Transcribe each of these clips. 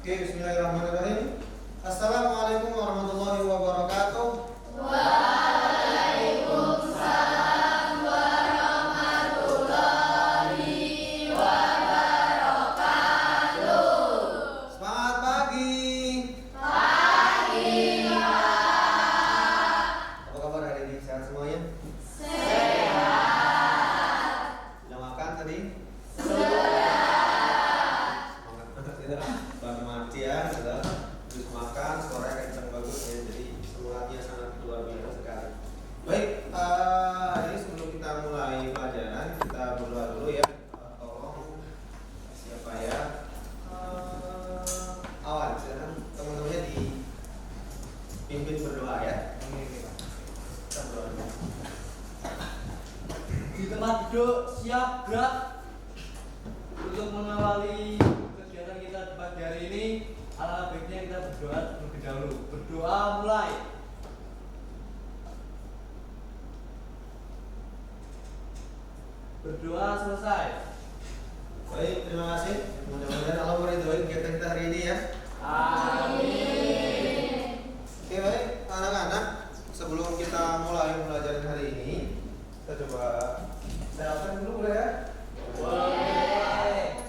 Oke, bismillahirrahmanirrahim. Assalamualaikum warahmatullahi wabarakatuh. Waalaikumsalam warahmatullahi wabarakatuh. Selamat pagi. Pagi, Pak. Apa kabar hari ini? Sehat semuanya? Sehat. Sudah makan tadi? Sudah. Semangat kita baru mati ya, sudah terus makan, suaranya kencang bagus ya, jadi semuanya sangat luar biasa sekali. Baik, ini sebelum kita mulai pelajaran kita berdoa dulu ya. Tolong siapa ya? Awan, silakan teman-temannya dipimpin berdoa ya. Kita berdoa dulu. Di tempat duduk siap gerak. Untuk mengawali kegiatan kita di pagi hari ini, alangkah baiknya kita berdoa terlebih dahulu. Berdoa mulai. Berdoa selesai. Baik, terima kasih. Mudah-mudahan Allah meridhoi kegiatan kita hari ini ya. Amin. Oke, baik anak-anak, sebelum kita mulai pelajaran hari ini, kita coba saya absen dulu boleh ya? Boleh.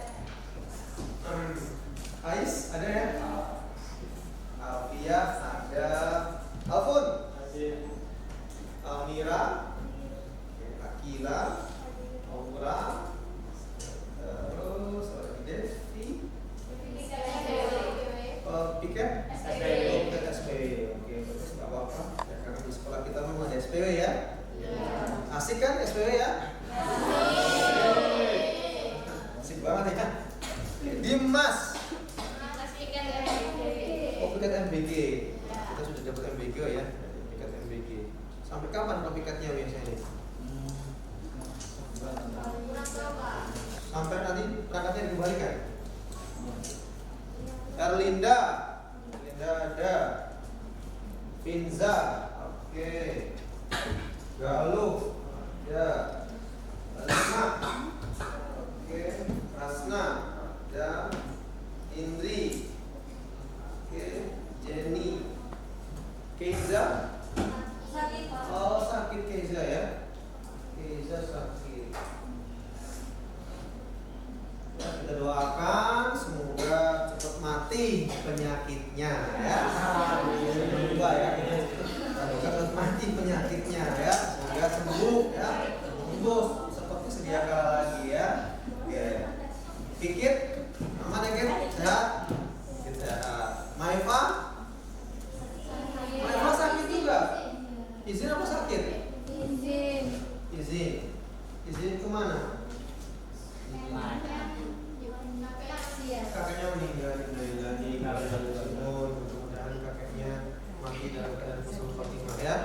Ais, ada ya? Alfiah, ada. Alfun, Almira, Akila, Aura, terus lagi Devi, Piket, Piket SPW. Oke, bagus, nggak apa-apa. Ya, karena di sekolah kita memang ada SPW ya. Asik kan SPW ya? Asik banget ya. Dimas. Oh, piket MBG. Kita sudah dapat MBG ya. Piket MBG. Sampai kapan kalau piketnya biasanya? Sampai nanti berangkatnya dikembalikan. Erlinda. Erlinda ada. Finza. Oke. Galuh. Ya. Lima. Oke. Rasna. Ada. Indri. Oke. Jenny. Keiza. Oh, sakit Keiza ya. Keiza sakit. Ya, kita doakan semoga cepat mati penyakitnya ya. Semoga ya. Semoga cepat mati penyakitnya ya. Semoga sembuh ya. Sembuh seperti sedia kala lagi ya. Oke. Pikir aman ya, Kit? Sehat? Sehat. Maifa? Maifa sakit juga. Izin apa sakit? Izin. Izin kemana? Kakeknya meninggal dari sumur. Mudah-mudahan kakeknya mati dalam keadaan husnul khotimah ya.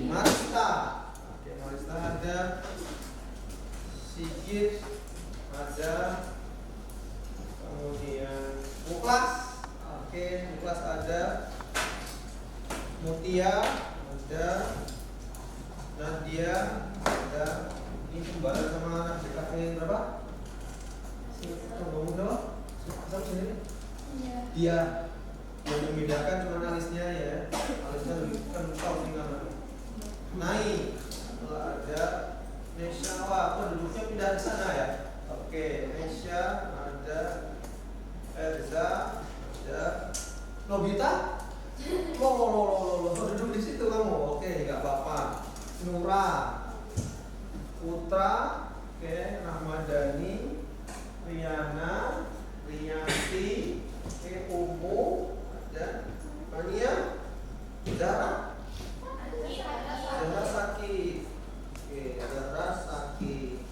Marista. Oke, Marista ada. Sigit ada. Kemudian Muklas. Oke, Muklas ada. Mutia ada. Nadia ada. Ini kembaran sama anak DKV berapa? Kamu berapa? Sama sendiri? Dia yang membedakan cuma alisnya ya. Alisnya lebih kental tinggal. Naik. Kalau ada Nesyawa, apa duduknya pindah ke sana ya? Oke, Nesya ada. Erza ada. Nobita? Lo duduk di situ kamu. Oke, nggak apa-apa. Nura, Putra, oke, Rahmadani, Riana, Rianti, oke, Umu, ada. Mania, Zara, Zara sakit. Oke, Zara sakit.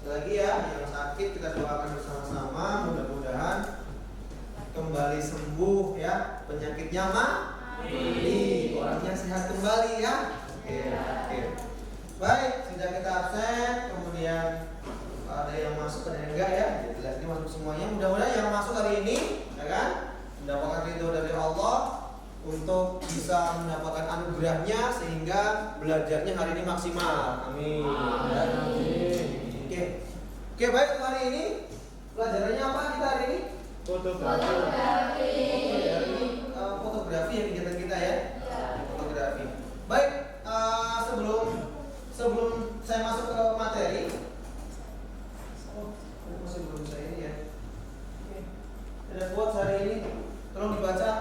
Lagi ya, yang sakit kita doakan bersama-sama, mudah-mudahan kembali sembuh ya, penyakitnya mati, orangnya sehat kembali ya. Oke. Baik, sudah kita absen, kemudian ada yang masuk ada yang enggak ya. Jadi ini masuk semuanya. Mudah-mudahan yang masuk hari ini, ya kan, mendapatkan ridho dari Allah untuk bisa mendapatkan anugerahnya sehingga belajarnya hari ini maksimal. Amin. Oke. Oke, baik, hari ini pelajarannya apa kita hari ini? Fotografi. Ya, ini fotografi yang kegiatan kita ya. Fotografi. Baik, sebelum saya masuk ke materi, masih belum saya ini ya. Oke. Ada quotes hari ini, tolong dibaca.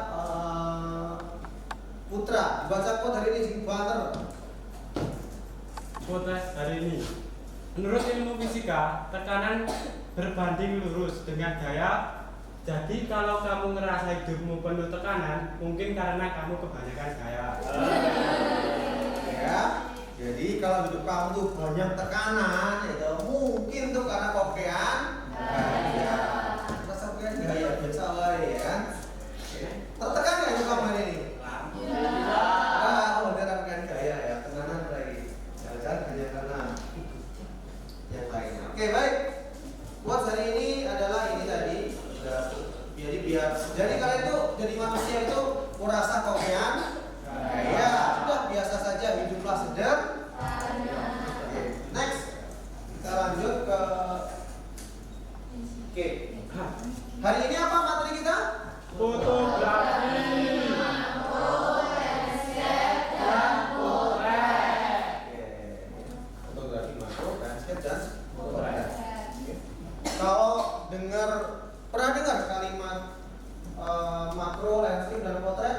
Putra, dibaca quote hari ini Banter. Quote hari ini. Menurut ilmu fisika, tekanan berbanding lurus dengan gaya. Jadi kalau kamu ngerasa hidupmu penuh tekanan, mungkin karena kamu kebanyakan gaya. Ya, jadi kalau hidup kamu tuh banyak tekanan, itu mungkin tuh karena kokean. Ya, rasa kokean gaya biasa lah ya kan. Tertekan nggak hidup kamu hari ini? Udah kokean gaya ya, tekanan lagi. Jangan hanya karena yang lainnya. Oke, baik. Buat hari ini adalah ini tadi. Jadi kalian itu jadi manusia itu merasa kokean ya sudah biasa saja, hiduplah sederhana. Oke, next kita lanjut ke hari ini apa materi kita? Fotografi. Fotografi makro, landscape dan potret. Kalau pernah dengar kalimat makro, landscape dan potret?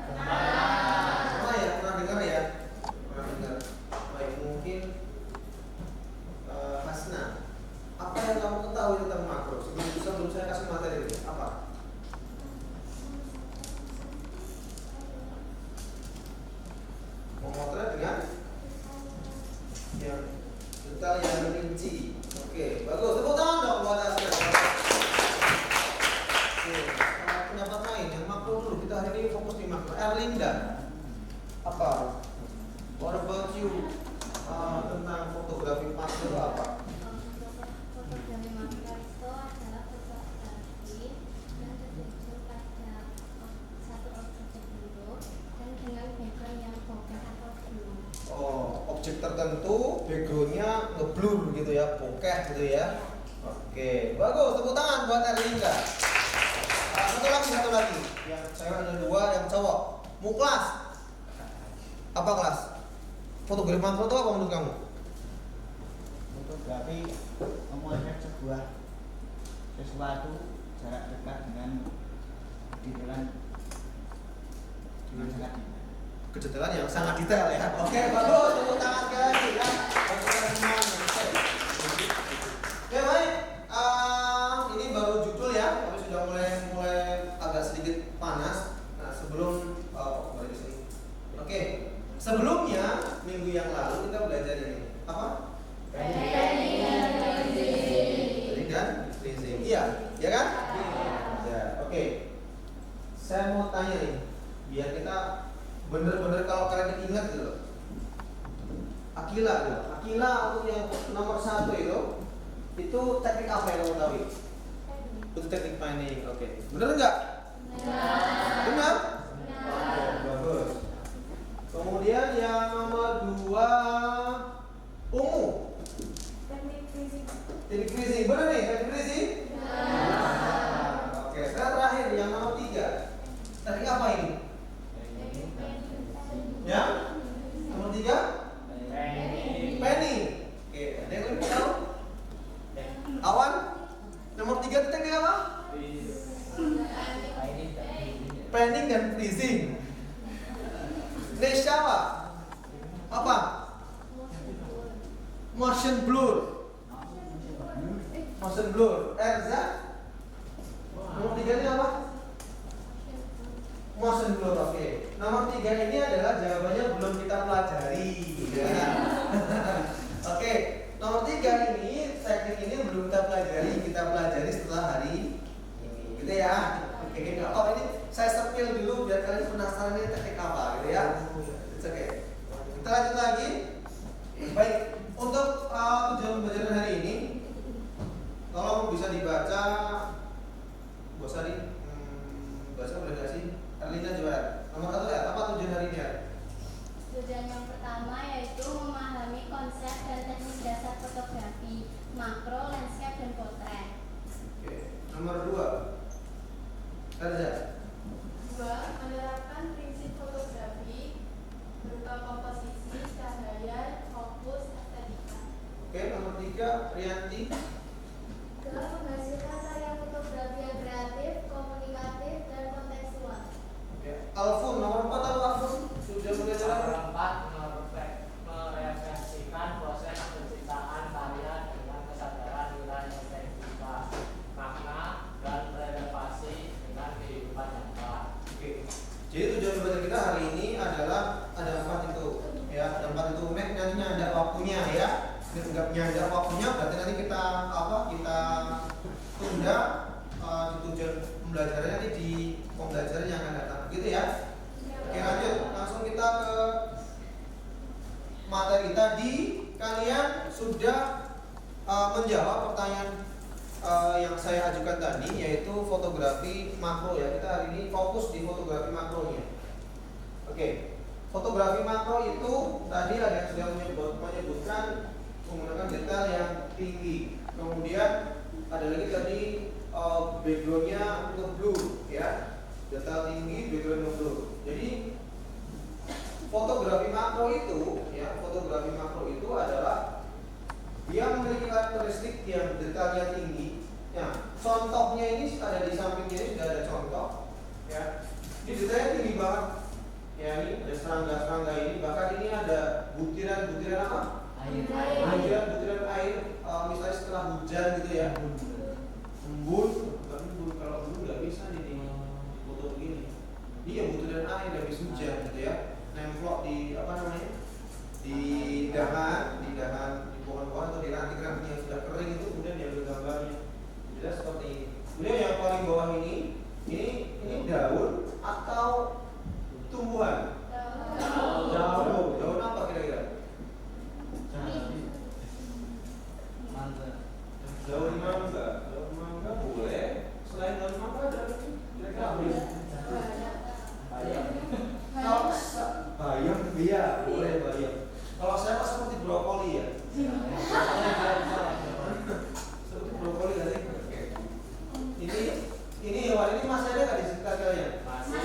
Pernah ya, pernah dengar ya? Pernah dengar. Baik, mungkin Hasna, apa yang kamu ketahui tentang makro? Sebelum saya kasih materi ini, apa? Memotret dengan yang detail yang rinci. Oke, bagus. Tepuk tangan dong buat Hasna. Pendapat lain yang makro dulu, kita hari ini fokus di makro. Erlinda, apa? What about you? Tentang fotografi makro itu apa? Fotografi makro itu adalah fotografi yang tertuju pada satu objek tertentu dan dengan background yang bokeh atau blur. Oh, objek tertentu, backgroundnya ngeblur gitu ya, bokeh gitu ya. Oke, bagus. Tepuk tangan buat Erlinda. Satu lagi, yang cewek ada 2, yang cowok. Muklas, apa kelas? Fotografi makro itu apa menurut kamu? Fotografi memotret sesuatu jarak dekat dengan kedetailan yang sangat detail. Kedetailan yang sangat detail ya. Oke, bagus. Tepuk tangan sekali lagi ya. Bagus semuanya. Oke, baik. Ini baru judul ya, tapi sudah mulai agak sedikit panas. Nah, sebelum balik ke sini. Oke. Sebelumnya minggu yang lalu kita belajar ini apa? Planning dan freezing. Iya, ya kan? Ya. Oke. Saya mau tanya nih, biar kita bener-bener kalau kalian ingat gitu loh. Akila gitu. Akila untuk yang nomor 1 itu teknik apa yang kamu tahu? Itu teknik planning. Oke. Bener nggak? Benar. Bagus. Kemudian yang nomor 2 ungu. Teknik freezing. Benar nih, teknik freezing? Oke, sekarang terakhir yang nomor 3. Teknik apa ini? Ya? Nomor 3? Planning. Oke, ada yang lebih tahu? Awan? Nomor 3 itu teknik apa? Planning dan freezing. Nesyawa apa? Motion blur. Motion blur. Erza? Nomor 3 ini apa? Motion blur. Oke. Nomor 3 ini adalah jawabannya belum kita pelajari. Ya. Oke. Nomor 3 ini teknik ini belum kita pelajari setelah hari ini. Gitu ya. Oke. Oh ini saya sepil dulu biar kalian penasaran ini teknik apa gitu ya. Oke. Kita lanjut lagi. Baik, untuk tujuan pembelajaran hari ini tolong bisa dibaca. Bosari baca boleh nggak sih? Erlina juara. Nomor 1 ya, apa tujuan hari ini ya? Tujuan yang pertama yaitu memahami konsep dan teknik dasar fotografi makro, landscape, dan potret. Oke. Nomor 2. Sarja. 2. Menerapkan prinsip fotografi berupa komposisi, cahaya, fokus, estetika. Oke, nomor 3 Rianti. Menghasilkan karya fotografi yang kreatif, komunikatif, dan kontekstual. Oke, Alfun nomor 4 apa Alfun? Sudah mulai jalan? Nomor 4 merefleksikan proses penciptaan karya dengan kesadaran nilai estetika, makna, dan relevasi dengan kehidupan nyata. Oke. Jadi tujuan belajar kita hari ini adalah ada 4 itu, ya. Ada 4 itu. Nantinya ada waktunya, ya. Enggaknya ada waktunya, berarti nanti kita tunda di tujuan pembelajarannya nanti di pembelajaran yang akan datang, gitu ya. Oke, lanjut. Langsung kita ke materi tadi. Kalian sudah menjawab pertanyaan yang saya ajukan tadi, yaitu fotografi makro, ya. Kita hari ini fokus di fotografi makronya. Oke, fotografi makro itu tadi ada yang sudah menyebutkan menggunakan detail yang tinggi. Kemudian ada lagi tadi backgroundnya ngeblur, ya. Detail tinggi, background ngeblur. Jadi fotografi makro itu, ya, fotografi makro itu adalah dia memiliki karakteristik yang detailnya tinggi. Ya, contohnya ini ada di sampingnya, ini sudah ada contoh, ya. Ini detailnya tinggi banget. Ya, ini ada serangga-serangga ini, bahkan ini ada butiran-butiran apa? Butiran air, misalnya setelah hujan gitu ya. Embun, tapi kalau embun nggak bisa nih foto begini. Iya, butiran air habis hujan gitu ya. Nemplok di apa namanya? Di dahan, di pohon-pohon atau di ranting-ranting yang sudah kering itu, kemudian diambil gambarnya. Jelas seperti ini. Kemudian yang paling bawah ini daun atau tumbuhan? Daun apa kira-kira? Daun mangga boleh. Selain daun mangga ada lagi? Kira-kira apa? Bayam, iya, boleh bayam. Kalau saya pas seperti brokoli ya. Seperti brokoli tadi. Oke. Ini hewan ini masih ada nggak di sekitar kalian? Masih.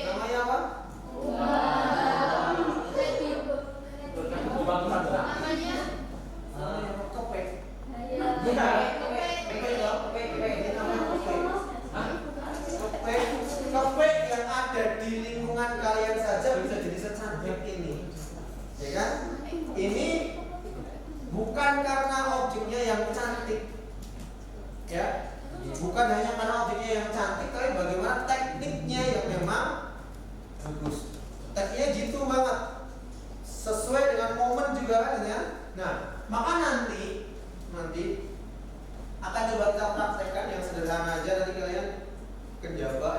Namanya apa? Namanya Kepek. Iya. Kepek yang ada di lingkungan kalian saja bisa jadi secantik ini, ya kan? Ini bukan karena objeknya yang cantik, ya, bukan hanya karena objeknya yang cantik, tapi bagaimana tekniknya yang memang bagus. Tekniknya gitu banget, sesuai dengan momen juga kan, ya. Nah, maka nanti akan coba kita praktekkan yang sederhana aja. Nanti kalian kejaba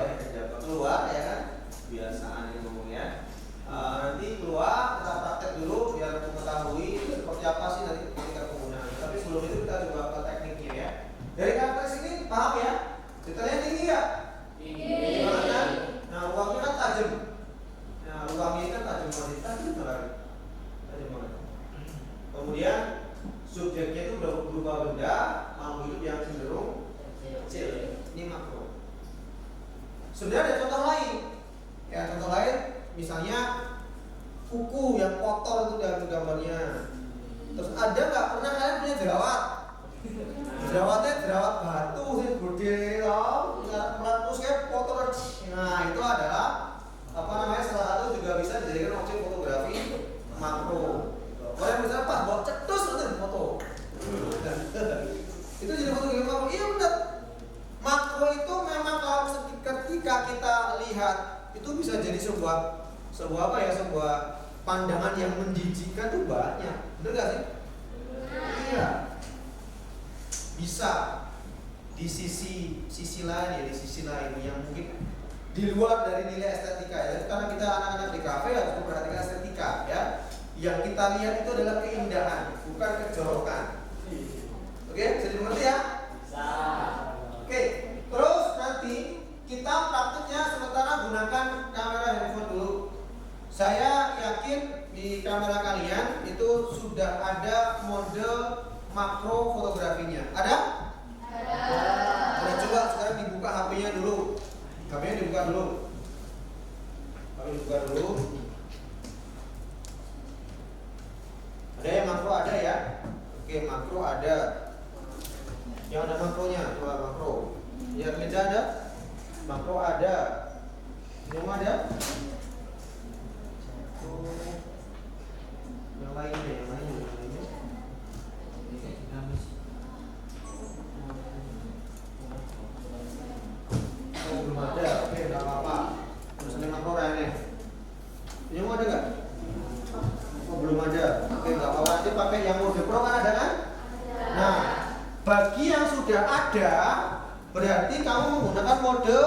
keluar, ya kan, kebiasaan ini ngomongnya. Nanti keluar kita praktek dulu biar mengetahui seperti apa sih nanti ketika penggunaannya. Tapi sebelum itu kita coba ke tekniknya, ya. Dari karakteristik ini paham ya? Detailnya tinggi ya? Tinggi banget. Nah, ruangnya kan tajam. Nah, ruangnya kan tajam banget. Kemudian subjeknya itu berupa benda makhluk hidup yang cenderung kecil. Ini makro. Sebenarnya ada contoh lain. Ya, contoh lain misalnya kuku yang kotor itu dalam gambarnya. Terus ada nggak pernah kalian punya jerawat? Jerawatnya jerawat batu sih gede loh, meletus kayak kotor. Nah, itu adalah apa namanya, salah satu juga bisa dijadikan objek fotografi makro. Orang misalnya pas bawa cetus itu foto. Itu jadi fotografi makro. Iya benar. Makro itu memang kalau ketika kita lihat itu bisa jadi sebuah apa ya, sebuah pandangan yang menjijikkan tuh banyak. Benar gak sih? Iya. Bisa di sisi lain, ya, di sisi lain yang mungkin di luar dari nilai estetika, ya. Karena kita anak-anak di kafe harus memperhatikan estetika, ya. Yang kita lihat itu adalah keindahan, bukan kejorokan. Oke, bisa dimengerti ya? Bisa. Oke, terus nanti kita praktiknya sementara gunakan kamera handphone dulu. Saya yakin di kamera kalian itu sudah ada mode makro fotografinya. Ada? Ada. Coba sekarang dibuka HP-nya dulu. HP-nya dibuka dulu. Kalau dibuka dulu. Ada yang makro ada ya? Oke, makro ada. Yang ada makronya, coba makro. Yang meja ada? Makro ada. Yang ada? Yang lainnya. Oh, belum ada. Oke, enggak apa-apa. Terus ada makro lainnya. Yang ada enggak? Oh, belum ada. Oke, enggak apa-apa. Nanti pakai yang mode pro kan ada kan? Nah, bagi yang sudah ada, berarti kamu menggunakan mode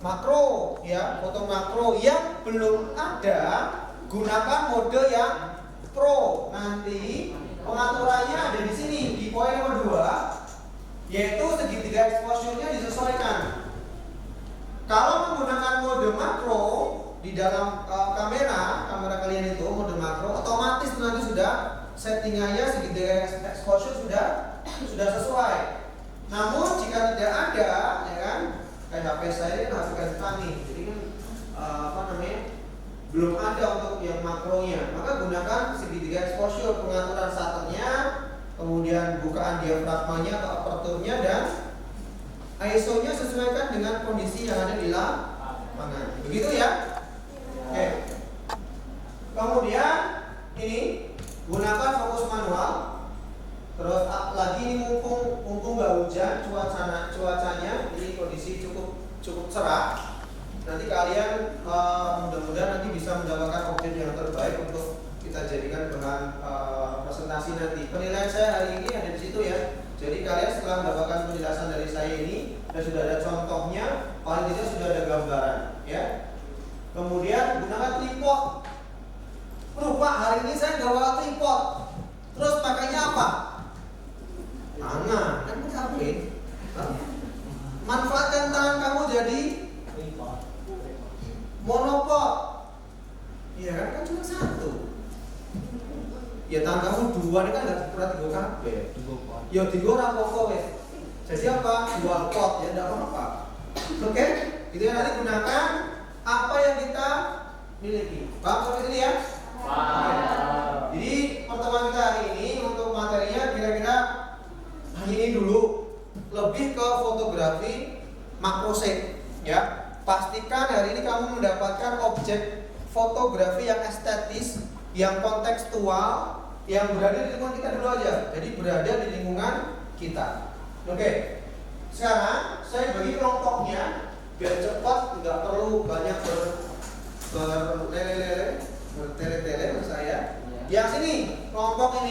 makro ya, foto makro. Yang belum ada, gunakan mode yang pro. Nanti pengaturannya ada di sini di poin nomor 2, yaitu segitiga exposure-nya disesuaikan. Kalau menggunakan mode makro di dalam kamera kalian itu mode makro, otomatis nanti sudah settingannya segitiga exposure sudah sesuai. Namun jika tidak ada, ya kan, kayak HP saya ini harus ganti nih, jadi kan belum ada untuk yang makronya, maka gunakan segitiga exposure, pengaturan shutternya, kemudian bukaan diafragmanya atau aperturnya, dan ISO-nya sesuaikan dengan kondisi yang ada di lapangan. Begitu ya? Oke. Kemudian ini gunakan fokus manual. Terus lagi ini mumpung nggak hujan, cuacanya ini kondisi cukup cerah. Nanti kalian mudah-mudahan nanti bisa mendapatkan objek yang terbaik untuk kita jadikan bahan presentasi nanti. Penilaian saya hari ini ada di situ ya. Jadi kalian setelah mendapatkan penjelasan dari saya ini dan sudah ada contohnya, paling tidak sudah ada gambaran ya. Kemudian gunakan tripod. Lupa hari ini saya nggak bawa tripod. Terus pakainya apa? Tangan, kan capek. Manfaatkan tangan kamu jadi monopod. Iya kan cuma satu. Ya tangan kamu dua ini kan nggak pernah tiga kabeh. Ya tiga orang pokok wes. Jadi apa? Dual pot ya, tidak apa-apa. Oke? Itu yang nanti gunakan apa yang kita miliki. Paham sampai sini ya? Paham. Jadi pertemuan kita hari ini untuk materinya kira-kira ini dulu, lebih ke fotografi makro shake ya. Pastikan hari ini kamu mendapatkan objek fotografi yang estetis, yang kontekstual, yang berada di lingkungan kita dulu aja. Jadi berada di lingkungan kita. Oke. Sekarang saya bagi kelompoknya biar cepat, nggak perlu banyak bertele-tele saya. Yang sini, kelompok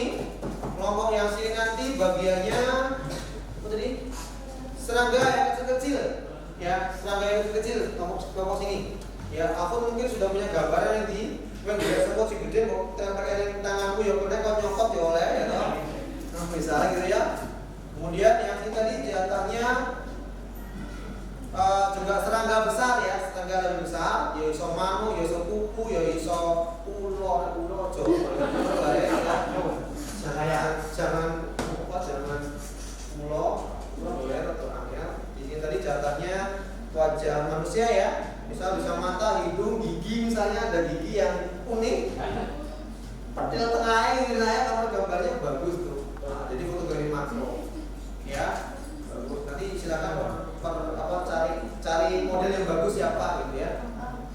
yang sini nanti bagiannya apa tadi? Serangga yang kecil-kecil. Ya, serangga yang kecil-kecil, kelompok sini. Ya, aku mungkin sudah punya gambaran nanti. Yang biasa kok si gede kok pakai tanganku ya kok nyokot ya oleh ya toh. Nah, misalnya gitu ya. Kemudian yang ini tadi jatahnya juga serangga besar ya, serangga lebih besar, ya iso manuk, ya iso kuku, ya iso ulo coba lah ya. Jangan ulo boleh atau angel. Di sini tadi jatahnya wajah manusia ya. Bisa mata, hidung, gigi, misalnya ada gigi yang unik. Petil tengahnya ini saya kalau gambarnya bagus tuh. Nah, jadi fotografi makro. Ya, bagus. Nanti silakan cari model yang bagus siapa gitu ya.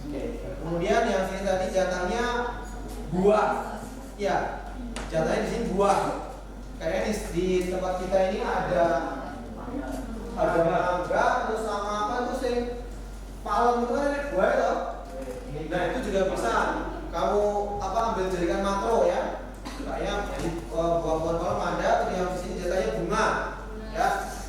Oke. Kemudian yang sini tadi jatahnya buah. Ya, jatahnya di sini buah. Kayaknya di tempat kita ini ada mangga terus sama apa itu sih? Palem itu kan ada buah itu. Nah itu juga bisa kamu ambil jadikan makro ya. Kayak buah-buahan palem ada, terus yang di sini jatahnya bunga. Ya,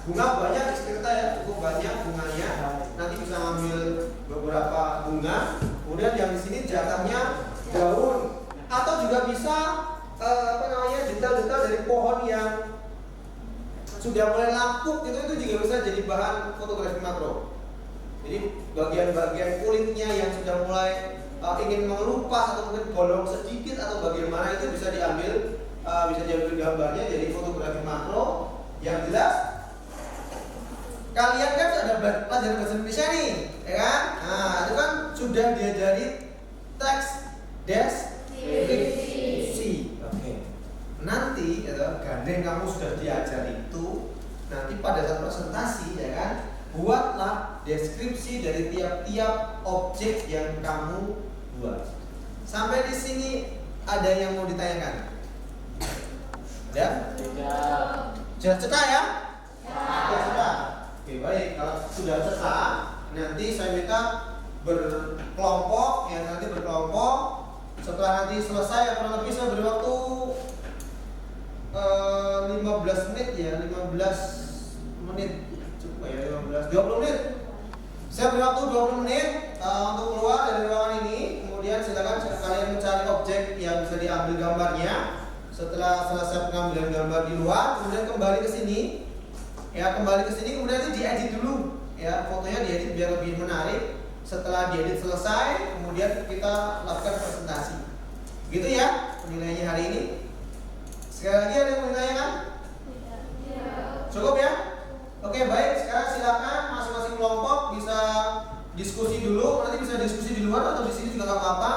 bunga banyak di sekitar kita ya, cukup banyak bunganya. Nanti bisa ambil beberapa bunga. Kemudian yang di sini jatahnya daun, atau juga bisa detail-detail dari pohon yang sudah mulai lapuk itu juga bisa jadi bahan fotografi makro. Jadi bagian-bagian kulitnya yang sudah mulai ingin mengelupas atau mungkin bolong sedikit atau bagian mana itu bisa diambil gambarnya jadi fotografi makro yang jelas kalian kan ada pelajaran bahasa Indonesia nih, ya kan? Nah, itu kan sudah diajari teks deskripsi. Oke. Nanti gandeng kamu sudah diajari itu, nanti pada saat presentasi ya kan, buatlah deskripsi dari tiap-tiap objek yang kamu buat. Sampai di sini ada yang mau ditanyakan? Ada? Sudah cekak ya? Sudah cekak. Oke, baik. Kalau sudah cekak, nanti saya minta berkelompok, ya nanti berkelompok. Setelah nanti selesai, kurang lebih saya beri waktu 15 menit ya, 15 menit cukup ya, 20 menit. Saya beri waktu 20 menit untuk keluar dari ruangan ini. Kemudian silakan kalian mencari objek yang bisa diambil gambarnya. Setelah selesai pengambilan gambar di luar, kemudian kembali ke sini. Ya, kembali ke sini kemudian itu diedit dulu. Ya, fotonya diedit biar lebih menarik. Setelah diedit selesai, kemudian kita lakukan presentasi. Gitu ya penilaiannya hari ini. Sekali lagi ada yang mau ditanyakan? Cukup ya? Oke, baik. Sekarang silakan masing-masing kelompok bisa diskusi dulu. Nanti bisa diskusi di luar atau di sini juga nggak apa-apa.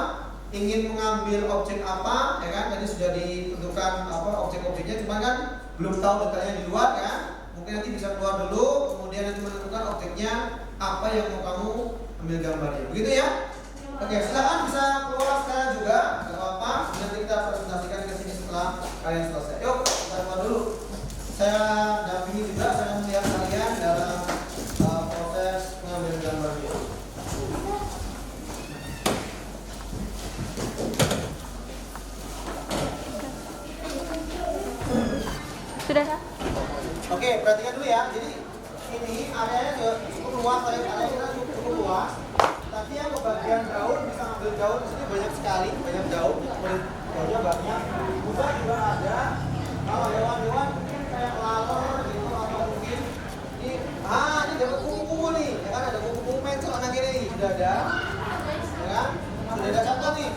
Ingin mengambil objek apa, ya kan? Tadi sudah ditentukan apa objek-objeknya, cuma kan belum tahu detailnya di luar kan? Mungkin nanti bisa keluar dulu, kemudian nanti menentukan objeknya apa yang mau kamu ambil gambarnya. Begitu ya? Oke, silakan bisa keluar sekarang juga, nggak apa-apa. Nanti kita presentasikan ke sini setelah kalian selesai. Yuk, kita keluar dulu. Saya dampingi juga, saya melihat kalian dalam proses mengambil gambarnya. Sudah. Oke, perhatikan dulu ya. Jadi ini areanya cukup luas, area cukup luas. Tapi yang bagian daun bisa ambil daun di sini banyak sekali, banyak daun. Daunnya banyak. Juga ada. Kalau hewan-hewan mungkin kayak laler gitu atau mungkin ini dapat kupu-kupu nih, ya kan ada kupu-kupu mencel anak ini sudah ada, ya kan? Sudah ada contoh nih.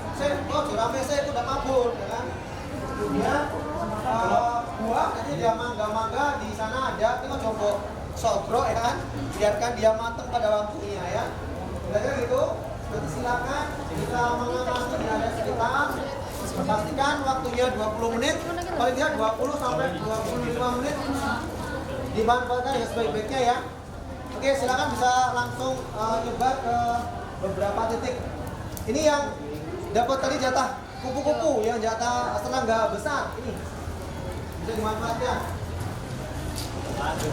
Jerame saya itu udah mabur, ya kan? Kemudian buah nanti dia mangga di sana ada, kita coba sogro ya kan, biarkan dia matang pada waktunya ya. Udah gitu, nanti silakan kita mengamati di area sekitar. Pastikan waktunya 20 menit, paling tidak 20 sampai 25 menit dimanfaatkan ya sebaik-baiknya ya. Oke, silakan bisa langsung nyebar ke beberapa titik. Ini yang dapat tadi jatah kupu-kupu, yang jatah serangga besar ini bisa dimanfaatkan. Lagi.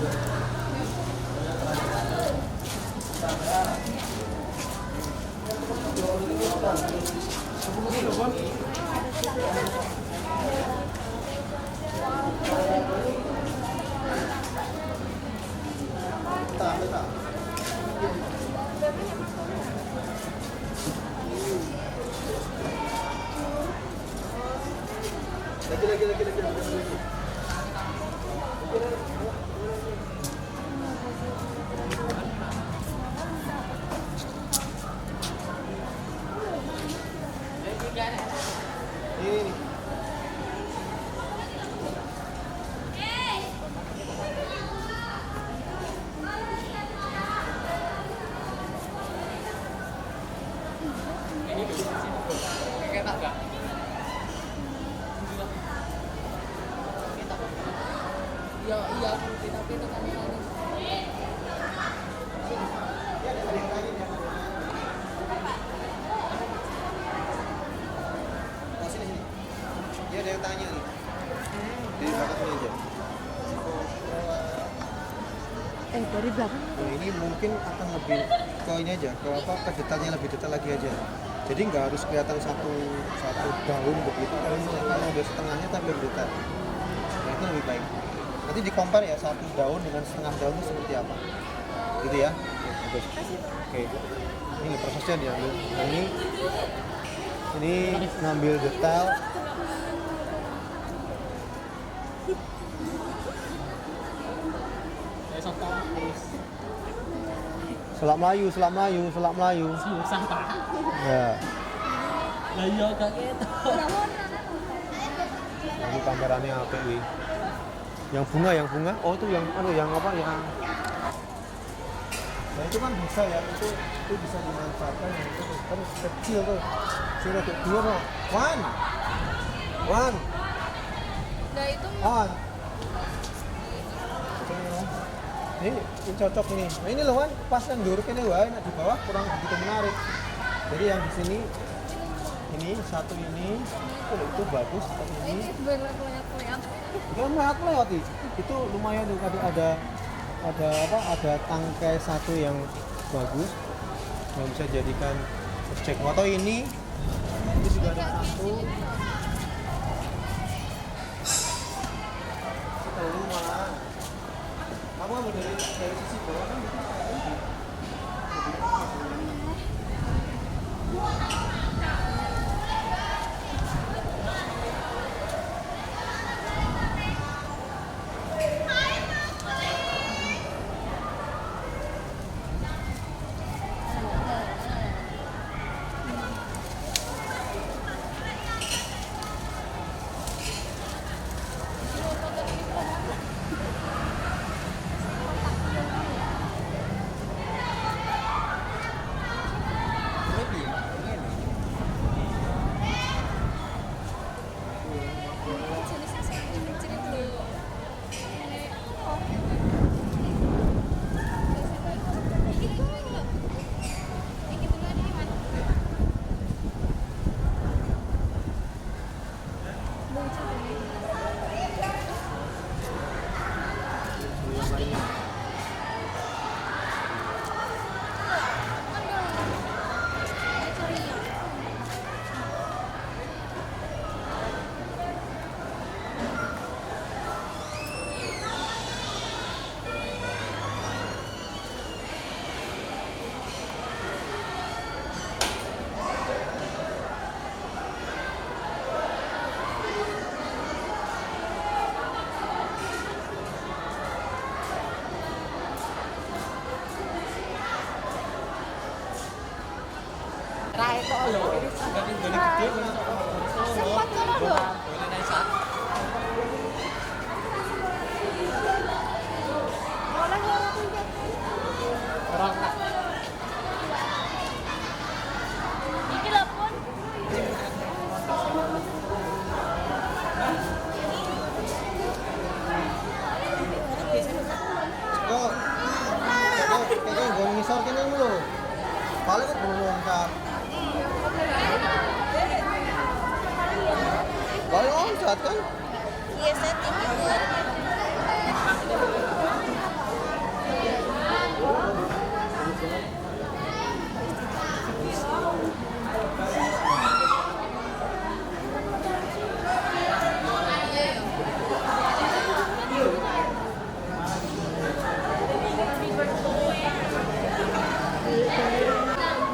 Ini. Ada yang tanya nih. Dari belakang sini aja. Dari belakang. Nah, ini mungkin akan lebih ke ini aja, ke detailnya lebih detail lagi aja. Jadi nggak harus kelihatan satu daun begitu. Kalau udah setengahnya tapi lebih detail. Nah, itu lebih baik. Nanti di-compare ya satu daun dengan setengah daun itu seperti apa. Gitu ya. Bagus. Oke. Ini prosesnya diambil. Nah, ini ngambil detail. Selak Melayu. Susah Pak. Ya. Lah iya kaget. Ini kamerannya apa ini? Yang bunga? Oh itu yang apa? Yang Nah itu kan bisa ya, itu bisa dimanfaatkan yang itu kan kecil tuh. Sini tuh dua no. One. Nah itu On. Ini cocok nih. Nah ini loh Wan, pas yang duruk ini loh, enak di bawah kurang begitu menarik. Jadi yang di sini ini satu ini itu bagus, tapi ini banyak-banyak. bukan aku lewati. Itu lumayan tuh ada ada tangkai satu yang bagus yang bisa jadikan objek foto ini juga ada satu kita rumah kamu ambil dari sisi bawah kan sempat kono lho. Iki lho pun. kok kayaknya gue ngisor kene lho paling kok belum lengkap paling loncat kan Iya setting itu.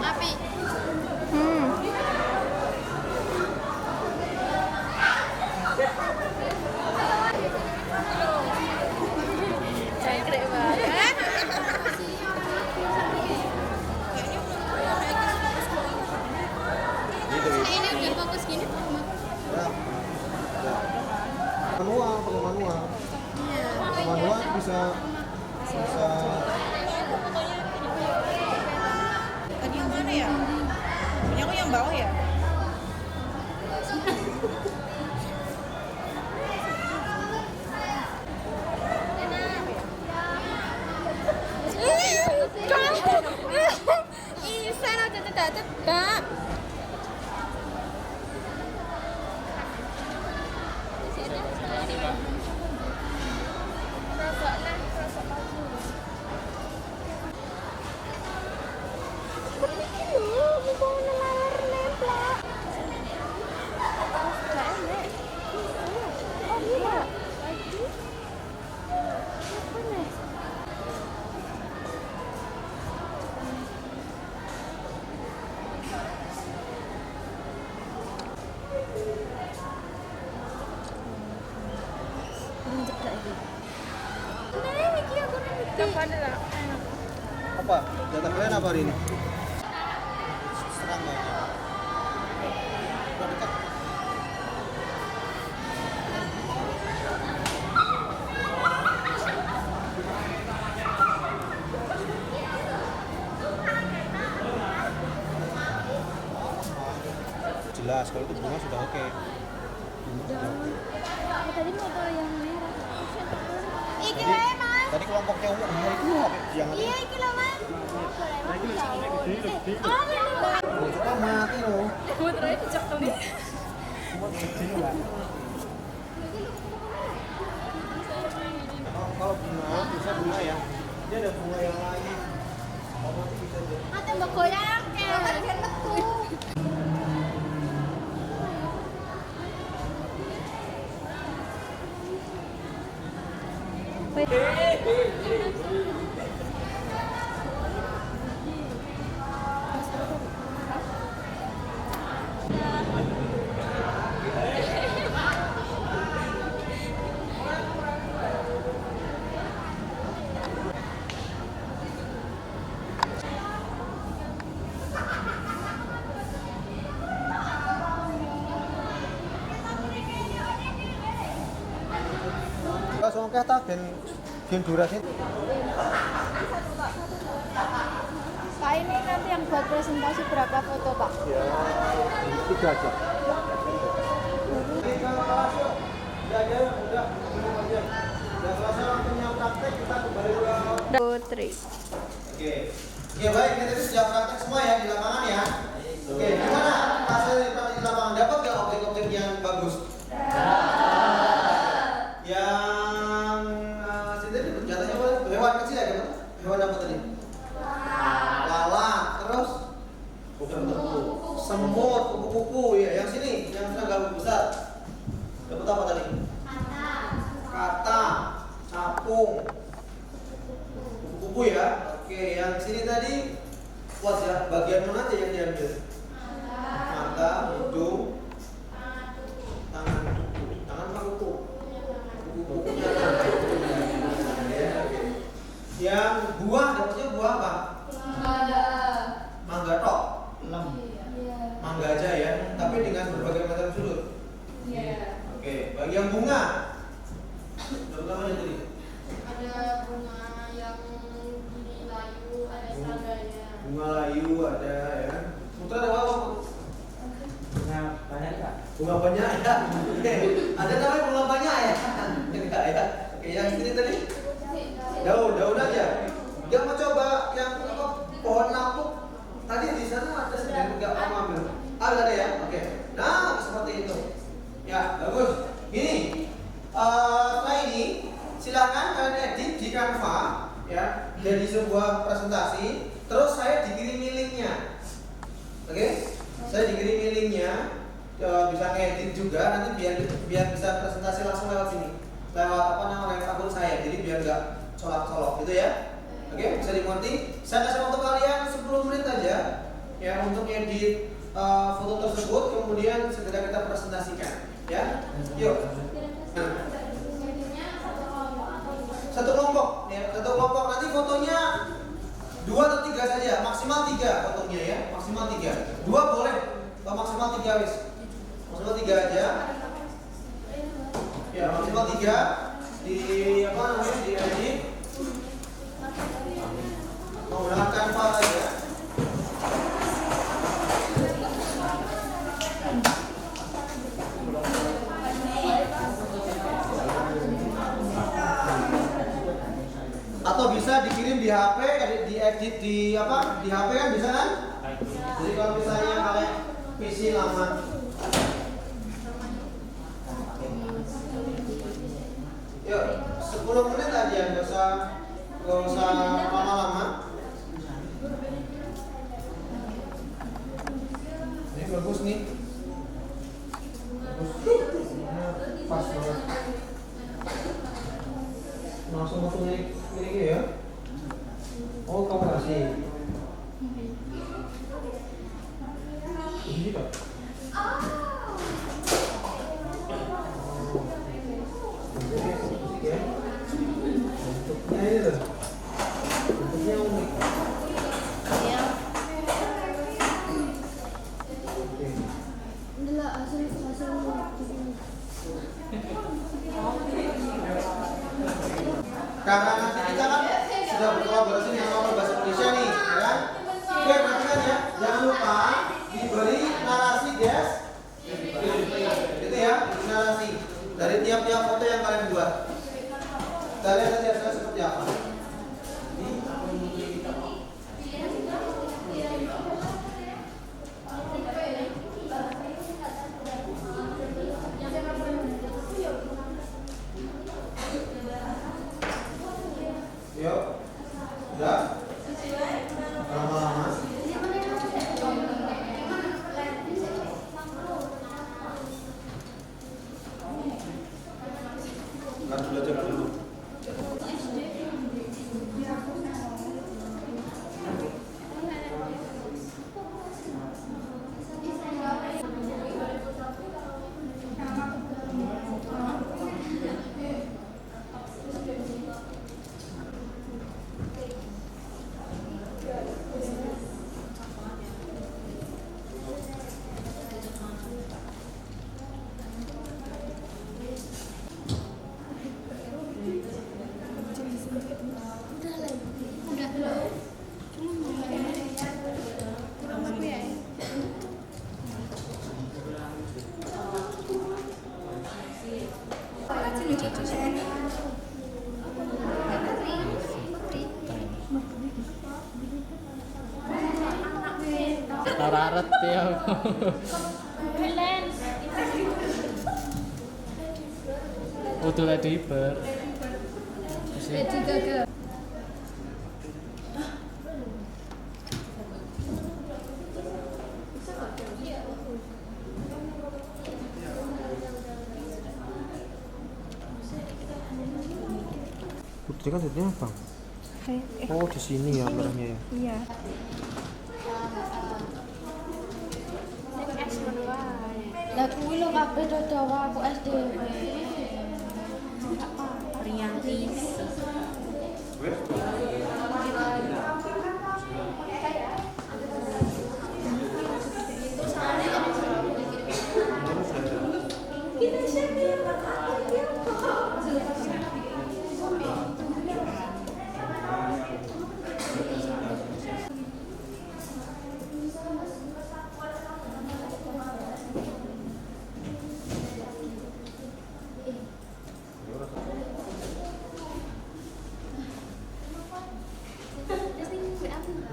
Api. Cengkrek banget. Ini udah fokus gini tuh. ya. Manual pakai manual manual bisa Tadi yang mana ya? Punya aku yang bawah ya? Ih, sana tetap. apa jatah kalian apa hari ini serang banget udah dekat jelas. Kalau itu bunga sudah oke. Tadi foto yang merah. Iki Tadi- wae, Mas. Tadi kelompoknya umum itu apa? Jangan. Iya, iki lho, Mas. Oh, Coba mati loh. Putranya dicek tuh nih. Kalau bunga bisa bunga ya. Dia ada bunga yang lain. Oh, nanti bisa jadi. ate mbok goyang ke. Kalau songkeh tak ben durasi. Pak, ini nanti yang buat presentasi berapa foto, Pak? Ya, 3 aja. Ini kalau kelas yuk. Udah, minum aja. Udah selesai waktunya praktek, kita kembali ke Putri. Oke. Oke, baik, kita tadi sudah praktek semua ya di lapangan ya. Oke, gimana hasil di lapangan? Dapat nggak objek-objek yang bagus? Yang tadi jatuhnya apa? Hewan kecil ya, kan? Hewan apa tadi? Lalat, terus semut, kupu-kupu ya. Yang sini, yang serangga besar. Dapat apa tadi? Kata, capung, kupu-kupu ya. Oke, yang sini tadi puas ya. Bagian mana aja yang diambil? Mata, hidung, tangan apa kuku? Kuku-kukunya. Ya, oke. Yang buah dapatnya buah apa? Mangga tok. Mangga aja ya, tapi dengan berbagai macam sudut. Oke, bagi yang bunga. Dapat apa tadi? Ada bunga yang gini layu, ada serangganya. Bunga layu ada ya. Putra ada apa? Bunga banyak nggak? Bunga banyak ya. Oke. Ada namanya bunga banyak ya? Enggak ya. Oke, yang sini tadi daun aja. Dia mau coba yang apa? Pohon lapuk. Tadi di sana ada sedang enggak mau ambil. Ada ya? Oke. Nah, seperti itu. Ya, bagus. Gini. Setelah ini silakan kalian edit di Canva ya, jadi sebuah presentasi. Terus saya dikirimi linknya. Oke? Saya dikirimi linknya. Bisa ngedit juga nanti biar bisa presentasi langsung lewat sini. Lewat apa namanya akun saya. Jadi biar nggak colak-colok gitu ya. Oke, bisa dimengerti. Saya kasih waktu kalian 10 menit aja ya untuk edit foto tersebut, kemudian segera kita presentasikan ya. Yuk. Satu kelompok ya, satu kelompok nanti fotonya 2 atau 3 saja, maksimal 3 fotonya ya, maksimal 3. 2 boleh, maksimal 3 wis. Maksimal 3 aja. Ya, maksimal 3 di apa namanya? Di edit. Menggunakan Canva aja. Atau bisa dikirim di HP, diedit di apa? Di HP kan bisa kan? Jadi kalau misalnya kalian PC lama. Yuk, 10 menit aja, nggak usah lama-lama. Ini bagus nih. Bagus. Pas banget. Langsung waktu ini ya. Oh, kamu kasih. Ini Pak. Bentuknya ini loh. Bentuknya unik. Iya. Oke. Inilah hasil Karena nanti kita kan sudah berkolaborasi dengan Novel Bahasa Indonesia nih, ya kan? Oke, perhatikan ya, jangan lupa diberi narasi guys tiap-tiap foto yang kalian buat. Kita lihat saja hasilnya seperti apa. Yuk, udah? Lama-lama. Kan belajar dulu. Raret ya. Udah lagi ber. Putri kan jadinya apa? Oh di sini ya merahnya ya. Iya. Lah kuwi lho kabeh dodowa aku SD. Priyanti.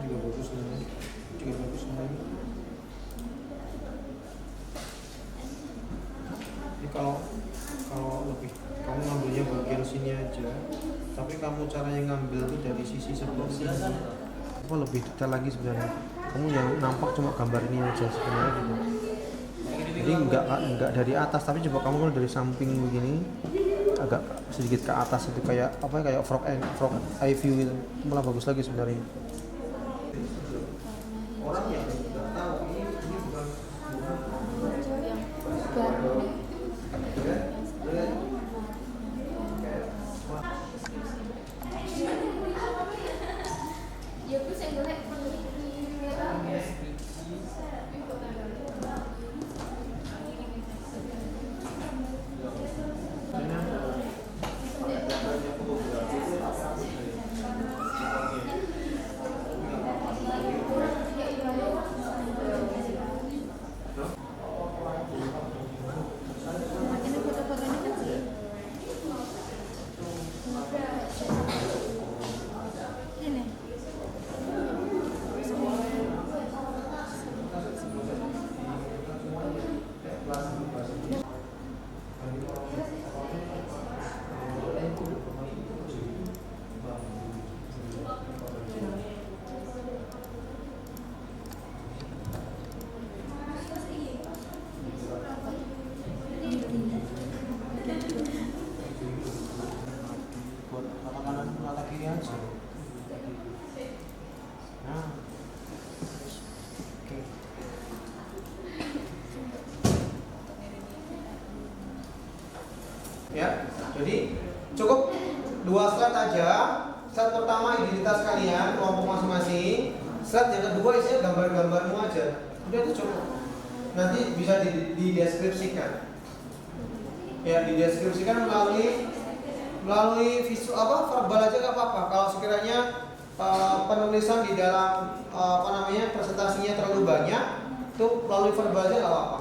Juga bagus nih. Juga bagus nih. Ini kalau lebih kamu ngambilnya bagian sini aja, tapi kamu caranya ngambil tuh dari sisi seperti ini. Apa lebih detail lagi sebenarnya? Kamu yang nampak cuma gambar ini aja sebenarnya gitu. Jadi enggak dari atas, tapi coba kamu kalau dari samping begini agak sedikit ke atas itu kayak apa kayak frog eye view gitu, malah bagus lagi sebenarnya. Orang yang tidak tahu ini bukan Ya ku sing golek buat mata kanan mata kiri aja. Nah, oke. Ya, jadi cukup 2 slide aja. Slide pertama identitas kalian, kelompok masing-masing. Slide yang kedua isinya gambar-gambarmu aja. Udah itu cukup. Nanti bisa dideskripsikan. Ya, dideskripsikan melalui visual apa verbal aja nggak apa-apa. Kalau sekiranya penulisan di dalam presentasinya terlalu banyak, tuh melalui verbal aja nggak apa-apa.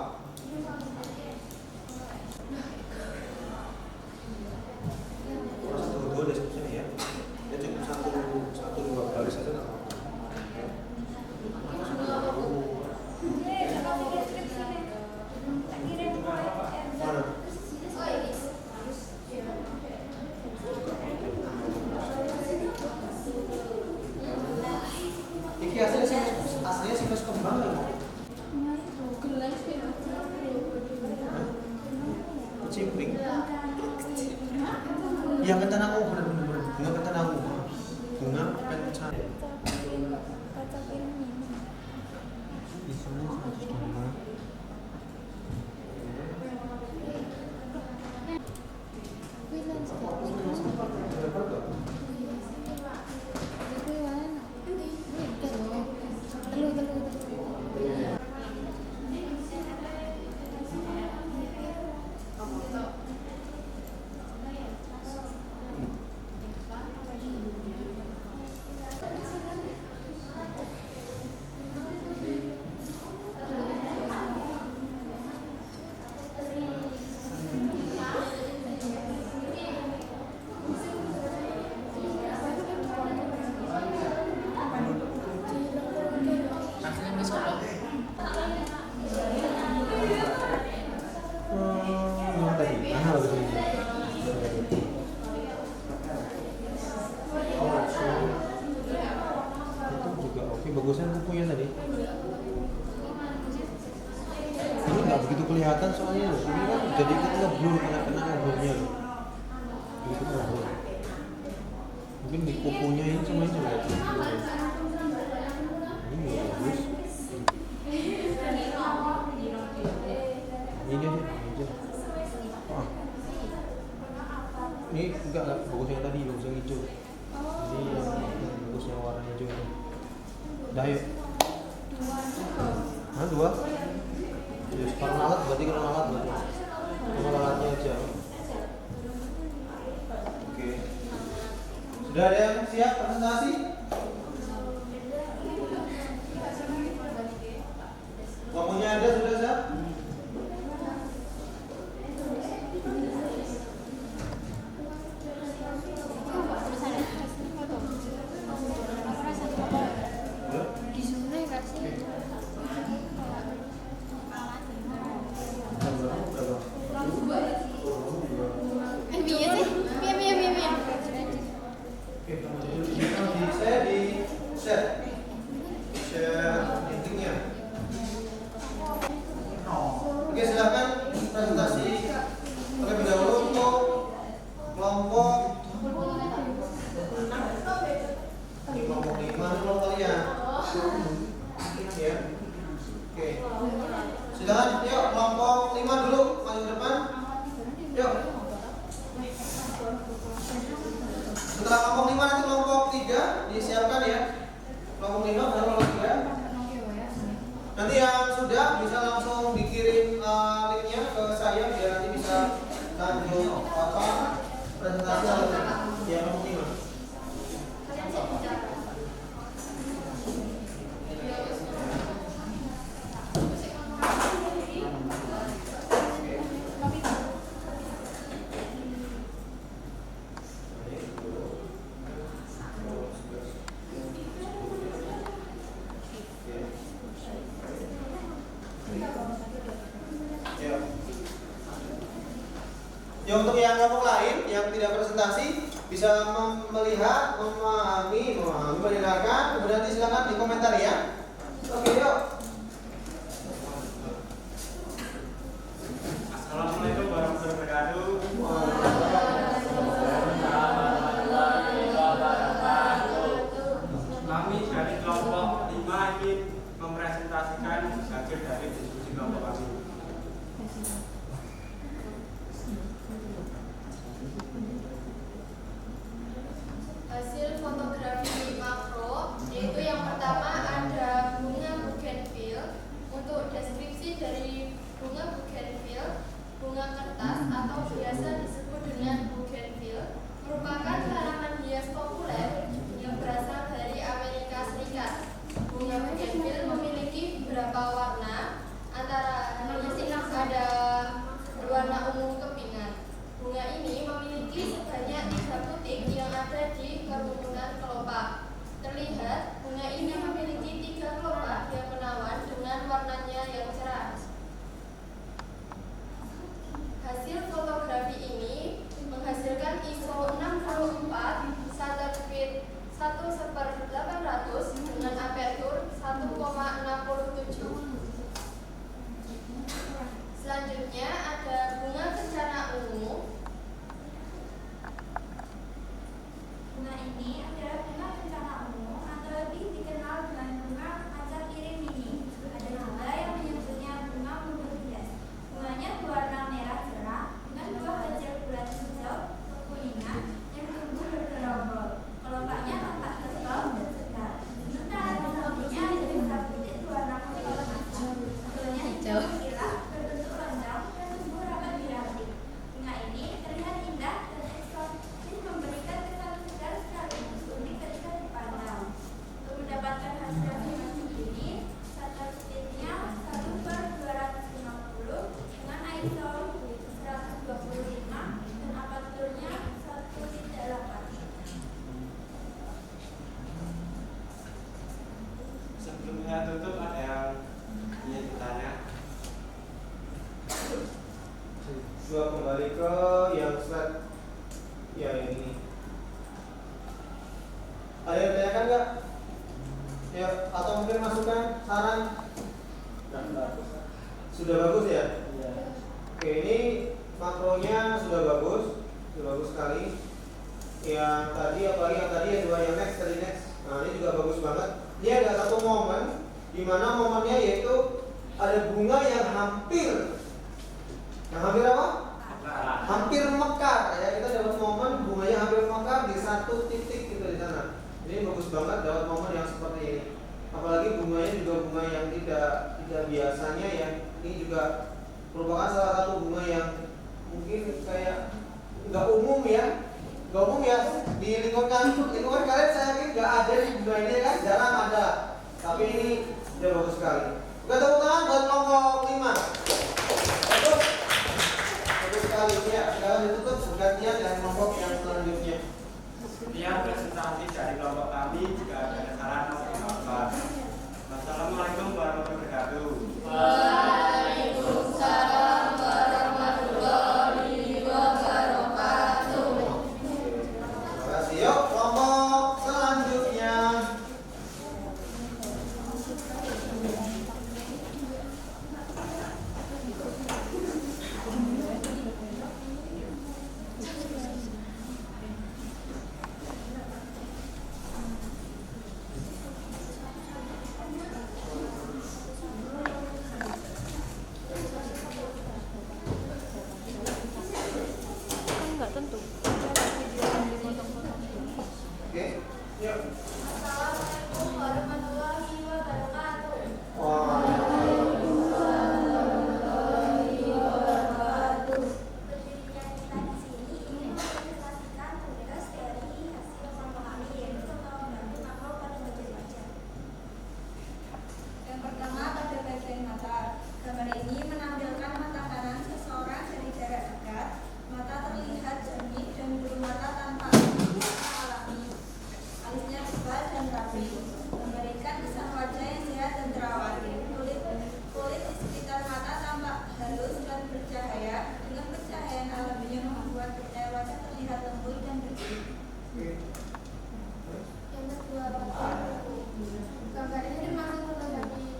Iya kencana ungu, bener. Bunga kencana ungu. Bunga kencana. Kaca film ini. Di sana 105. Bagusnya bukunya tadi. Ini nggak begitu kelihatan soalnya loh. Ini kan jadi ngeblur karena kena ngeblurnya loh. Begitu ngeblur. Mungkin di kukunya ini semuanya juga. Ini bagus. Ini aja. Oh. Ini enggak bagusnya tadi, bagus yang hijau. Ini yang bagusnya warna hijau ini. Dah yuk. Hah, 2? Ya sekarang alat berarti kalau alat berarti. Cuma alatnya aja. Oke. Sudah ada yang siap presentasi? Ngomongnya ada sudah siap? Oke, silakan presentasi terlebih dahulu untuk kelompok ini kelompok 5 dulu kalian. Ya. Oke. Silakan, yuk kelompok 5 dulu maju ke depan. Yuk. Setelah kelompok 5 nanti kelompok 3 disiapkan ya. Kelompok 5 baru kelompok 3. Nanti yang sudah bisa langsung dikirim linknya ke saya biar nanti bisa lanjut presentasi ya kelompok 5. Ya, untuk yang kelompok lain yang tidak presentasi bisa melihat, memahami, mendengarkan, kemudian nanti silakan di komentar ya. Oke, yuk. Assalamualaikum warahmatullahi wabarakatuh. Kami dari kelompok 5 ingin mempresentasikan hasil dari diskusi kelompok kami. Hasil fotografi makro, yaitu yang pertama ada bunga bougainville. Untuk deskripsi dari bunga bougainville, bunga kertas atau biasa disebut dengan bougainville merupakan tanaman hias populer yang berasal dari Amerika Serikat. Bunga bougainville memiliki beberapa warna, antara lain ada berwarna ungu kepingan. Bunga ini memiliki sebanyak 3 putik yang ada di kerumunan kelopak. Terlihat bunga ini memiliki 3 kelopak yang menawan dengan warnanya yang cerah. Hasil fotografi ini menghasilkan ISO 64 Shutterpeed 1/800 dengan aperture 1,67. Selanjutnya ada bunga kencana ungu. ini adalah bunga bencana umum atau lebih dikenal dengan bunga kaca piring mini. Ada juga yang menyebutnya bunga mundur hias. Bunganya berwarna merah cerah dengan buah kecil bulat hijau kekuningan yang tumbuh bergerombol. Kelopaknya tampak tebal dan segar. Sementara di sampingnya ada bunga putih berwarna kuning emas. Buahnya hijau kilat, berbentuk lonjong dan tumbuh rapat di ranting. Bunga ini terlihat indah dan eksotis, memberikan kesan segar sekaligus unik ketika dipandang. Untuk mendapatkan hasil animasi ini, shutter speed-nya 1/250 dengan ISO 125 dan aperturnya 1.8. Sebelum saya tutup ada yang ingin bertanya? Coba kembali ke yang slide ya ini. Ada yang tanyakan nggak? Ya, atau mungkin masukan, saran? Sudah bagus ya? Iya. Oke, ini makronya sudah bagus sekali. Yang tadi apalagi yang tadi yang next. Nah ini juga bagus banget. Ini ada satu momen di mana momennya yaitu ada bunga yang hampir apa? Hampir mekar ya. Kita dapat momen bunganya hampir mekar di satu titik gitu di sana. Ini bagus banget dapat momen yang seperti ini. Apalagi bunganya juga bunga yang tidak biasanya ya. Ini juga merupakan salah satu bunga yang mungkin kayak nggak umum ya. Di lingkungan kalian saya yakin nggak ada di bunga ini kan, jarang ada. Tapi ini sudah bagus sekali. Oke, tepuk tangan buat kelompok 5. Bagus sekali ya. Sekarang ditutup bergantian dengan kelompok yang selanjutnya. Sekian presentasi dari kelompok kami. Jika ada saran atau pendapat. Wassalamualaikum warahmatullahi wabarakatuh. Waalaikumsalam warahmatullahi wabarakatuh. Terima kasih. Yuk kelompok selanjutnya. Enggak tentu. Oke, yuk. Assalamualaikum warahmatullahi wabarakatuh. Berdirinya kita di sini ingin mempresentasikan tugas dari hasil kelompok kami, yaitu contoh membantu makro pada bagian wajah. Yang pertama pada bagian mata. Gambar ini menampilkan mata kanan seseorang dari jarak dekat. Mata terlihat jernih dan bulu mata tanpa alami. Alisnya tebal dan rapi, memberikan kesan wajah yang sehat dan terawat. Kulit di sekitar mata tampak halus dan bercahaya, dengan pencahayaan alami yang membuat detail wajah terlihat lembut dan bersih. Yang kedua, gambar ini dimaksud fotografi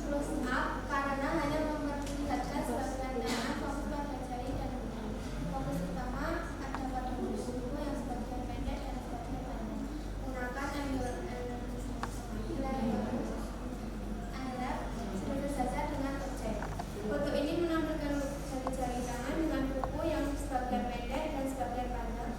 close up karena hanya memperlihatkan sebagian tangan, fokus pada jari dan tangan. Fokus utama ada pada bulu yang sebagian pendek dan sebagian panjang. Gunakan angle Anda sesuai saja dengan objek. Foto ini menampilkan jari-jari tangan dengan kuku yang sebagian pendek dan sebagian panjang.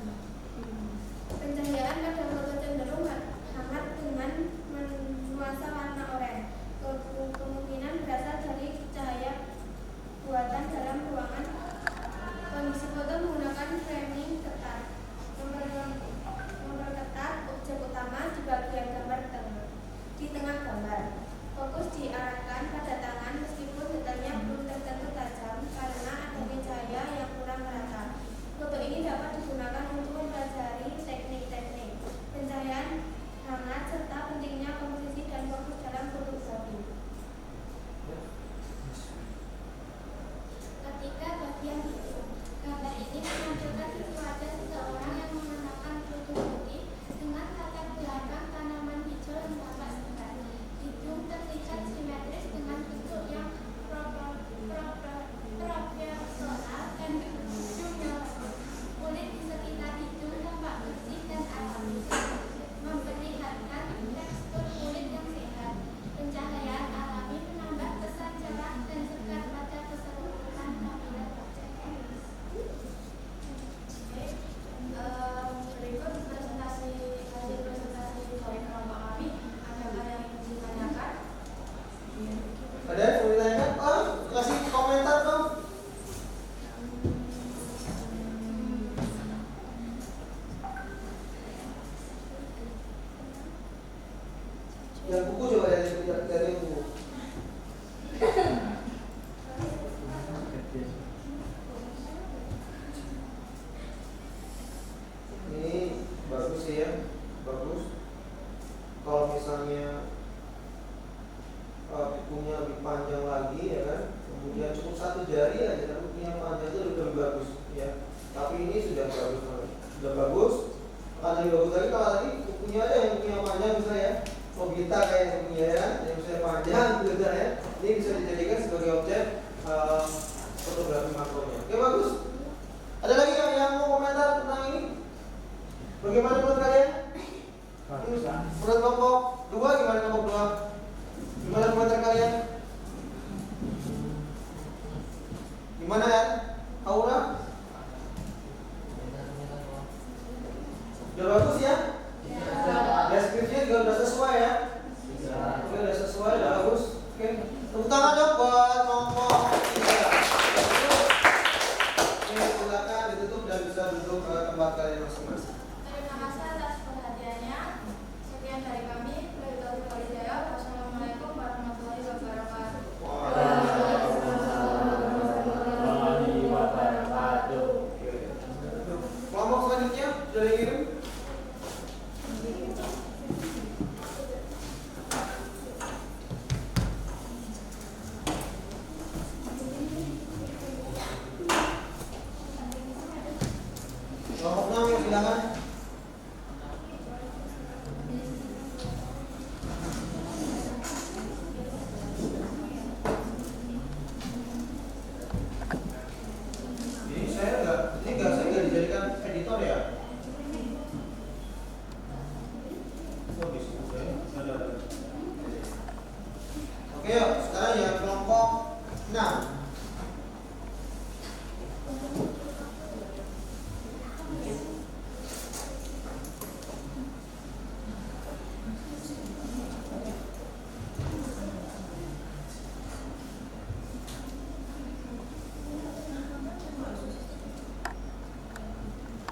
Yang buku coba dari buku. Ini bagus sih ya, bagus. Kalau misalnya bukunya lebih panjang lagi ya kan, kemudian cukup 1 jari aja, tapi bukunya panjang itu lebih bagus ya. Tapi ini sudah bagus banget, sudah bagus. Akan lebih bagus lagi kalau tadi bukunya ada yang bukunya panjang bisa ya. Nobita kayak bukunya ya, yang bisa panjang gitu ya. Ini bisa dijadikan sebagai objek fotografi makronya. Oke, bagus. Ada lagi yang mau komentar tentang ini? Bagaimana menurut kalian? Menurut kelompok 2 gimana kelompok 2? Gimana komentar kalian? Gimana ya? Aura? Udah bagus ya? Deskripsinya juga udah sesuai ya? Oke, udah sesuai, udah bagus. Oke, tepuk tangan dong buat kelompok 3. Oke, silakan ditutup dan bisa duduk ke tempat kalian masing-masing. Terima kasih atas perhatiannya. Sekian dari kami. Wassalamualaikum warahmatullahi wabarakatuh. Kelompok selanjutnya sudah dikirim. Kelompok 6 silakan. Saya nggak dijadikan editor ya. Oke, yuk sekarang ya kelompok 6.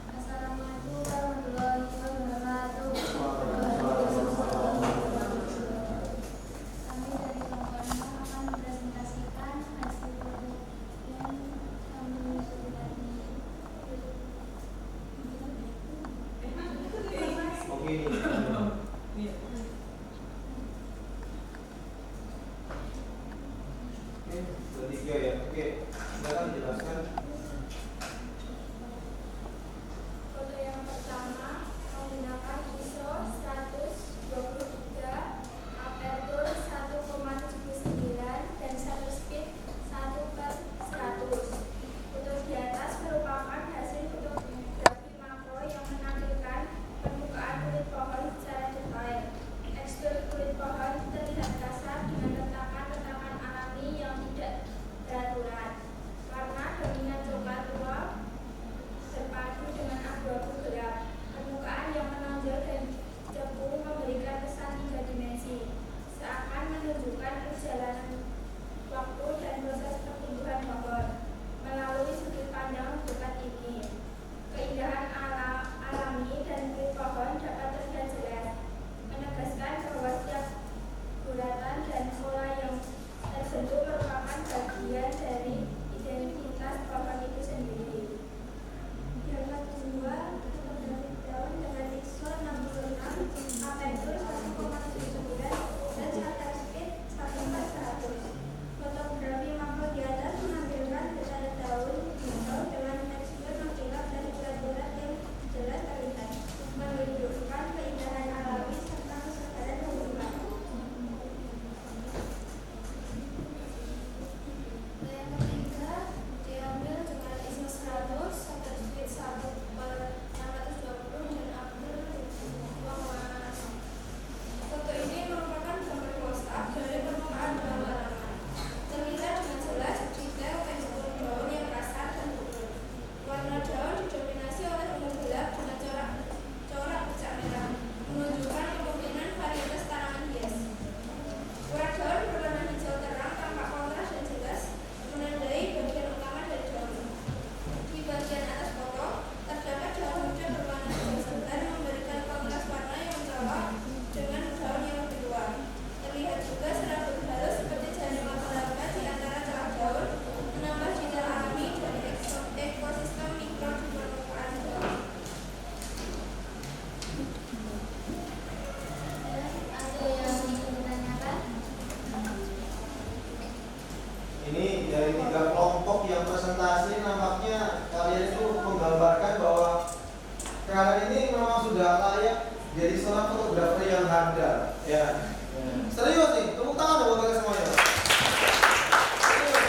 Assalamualaikum Jadi seorang fotografer yang handal. Ya. Serius nih, tepuk tangan dong buat kalian semuanya. Serius.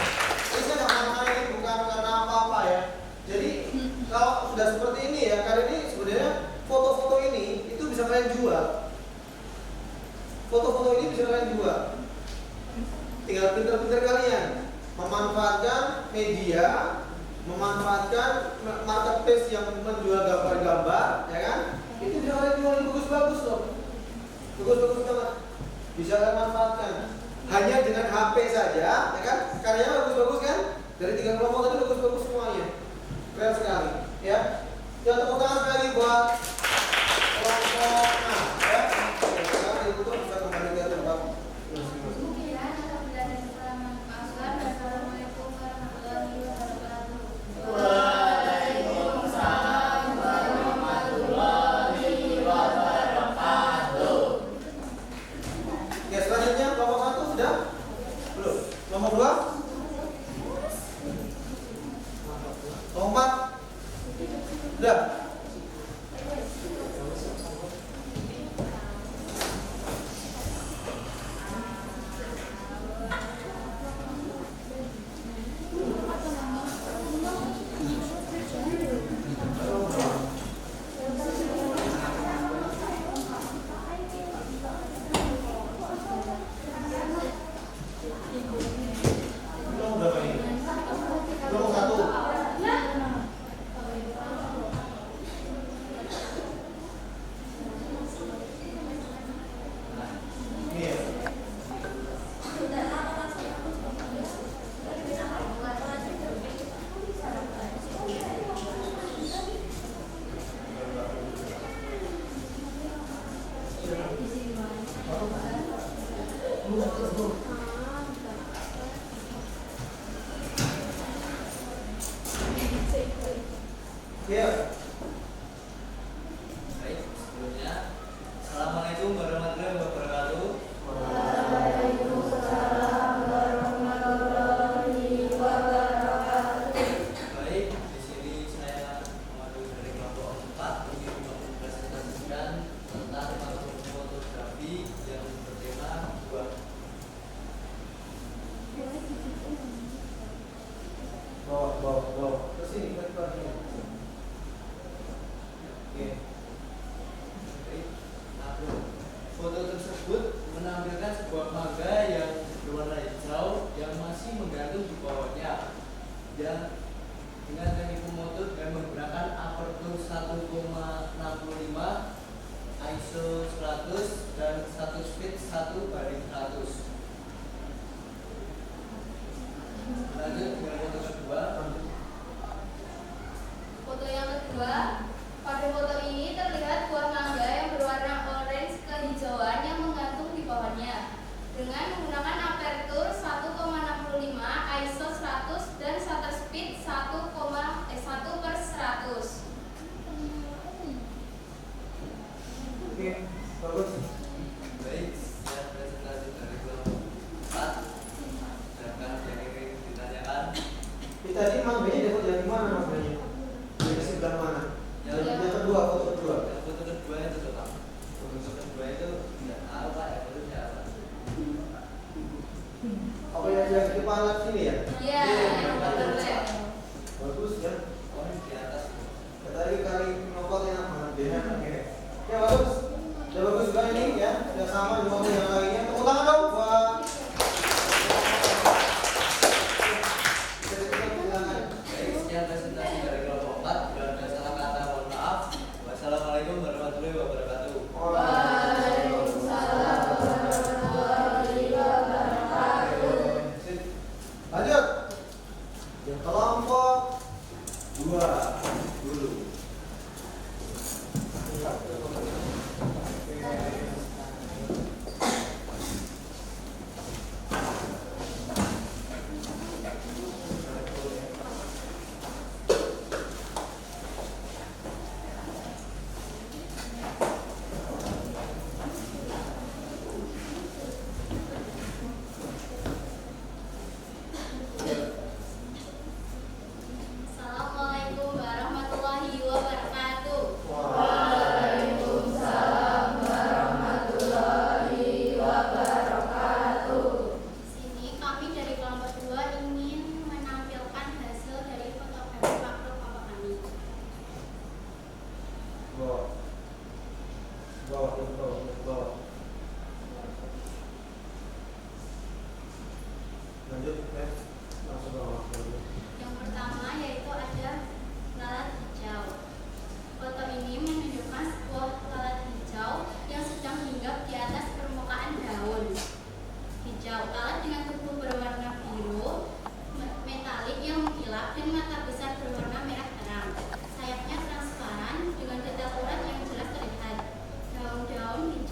Ini saya nggak main bukan karena apa-apa ya. Jadi kalau sudah seperti ini ya, kali ini sebenarnya foto-foto ini itu bisa kalian jual. Foto-foto ini bisa kalian jual. Tinggal pinter-pinter kalian memanfaatkan media, memanfaatkan marketplace yang menjual gambar-gambar, ya kan? Itu bisa kalian jual bagus-bagus loh. Bagus-bagus banget. Bisa kalian manfaatkan. Hanya dengan HP saja, ya kan? Karyanya bagus-bagus kan? Dari 3 kelompok tadi bagus-bagus semuanya. Keren sekali, ya. Jangan tepuk tangan sekali lagi buat kelompok A, ya. Sekarang ditutup bisa kembali ke tempat. Ya, selanjutnya kelompok 1 sudah? Belum. Kelompok 2? Kelompok 4? Sudah? Belum berapa ini? Belum 1. Ini ya. Ya. Baik, sebelumnya Assalamualaikum warahmatullahi wabarakatuh. Baik, di sini saya Muhammad dari kelompok 4 ingin mempresentasikan tentang makro fotografi yang bertema buah. Bawa. Ke sini, ke depan sini. Oke. Baik, makro foto tersebut menampilkan sebuah mangga yang berwarna hijau yang masih menggantung di bawahnya, dan dengan teknik memotret dan menggunakan aperture 1,65, ISO 100 dan shutter speed 1:100. Lanjut dengan foto kedua. Foto yang kedua, pada foto ini terlihat buah mangga yang berwarna orange kehijauan yang menggantung di bawahnya dengan menggunakan aperture 1,65, ISO 100 dan shutter speed 1/100. Oke, bagus. Baik, saya presentasi dari kelompok 4. Silakan yang ingin ditanyakan. Kita ini mangganya dapat dari mana mangganya? Dari sebelah mana? Yang kedua, foto kedua. Yang foto kedua itu tuh, Pak. Foto kedua itu tidak tahu Pak, ya foto siapa? Apa yang di kepala sini ya? Iya, yang kedua. Bagus ya. Oh, ini di atas. Tadi kali nomor yang mana? Ya bagus. Sudah bagus juga ini ya. Sudah sama dengan yang lainnya. Tepuk tangan dong buat. Baik, sekian presentasi dari kelompok 4. Bila ada salah kata, mohon maaf. Wassalamualaikum warahmatullahi wabarakatuh. Lanjut. Kelompok 2 dulu. bawah, ke bawah, ke bawah. Lanjut, langsung bawah. Yang pertama yaitu ada lalat hijau. Foto ini menunjukkan sebuah lalat hijau yang sedang hinggap di atas permukaan daun hijau. Lalat dengan tubuh berwarna biru metalik yang mengkilap dan mata besar berwarna merah terang. Sayapnya transparan dengan detail urat yang jelas terlihat. Daun-daun hijau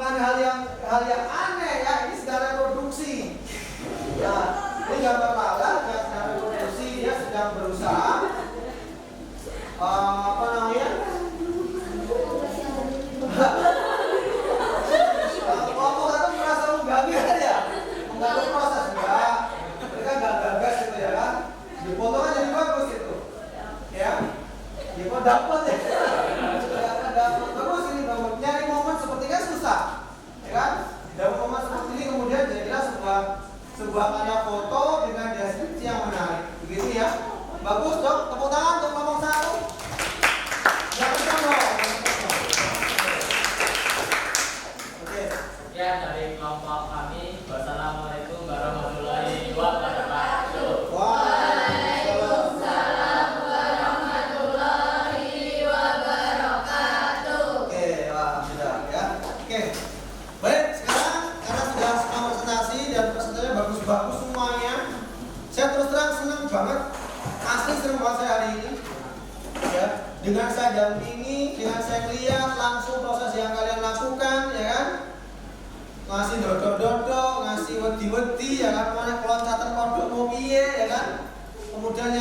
bukan hal yang aneh ya, ini sedang reproduksi. Ya, ini gambar Lala dia sedang reproduksi, dia sedang berusaha apa namanya? Kelompok satu merasa mengganggu ya, mengganggu proses enggak? Mereka enggak gagas gitu ya kan? Dipoto kan jadi bagus itu, ya. Dia dapat ya. Bagus ini bagus. Nyari momen seperti kan susah, ya kan? Dapat momen seperti ini kemudian jadilah sebuah karya foto dengan deskripsi yang menarik. Begitu ya. Bagus dong. Tepuk tangan untuk kelompok satu. Yang kedua. Oke. Ya, dari kelompok kami, wassalamualaikum warahmatullahi wabarakatuh. Waalaikumsalam warahmatullahi wabarakatuh. Oke, sudah ya. Oke. Baik, sekarang karena sudah semua presentasi dan presentasinya bagus-bagus semuanya, saya terus terang senang banget, asli senang banget saya hari ini. Ya, dengan saya dampingi, dengan saya lihat langsung proses yang kalian lakukan, ya kan? Ngasih dodok-dodok, ngasih wedi-wedi, ya kan? Mana keloncatan kodok mau piye, ya kan? Kemudian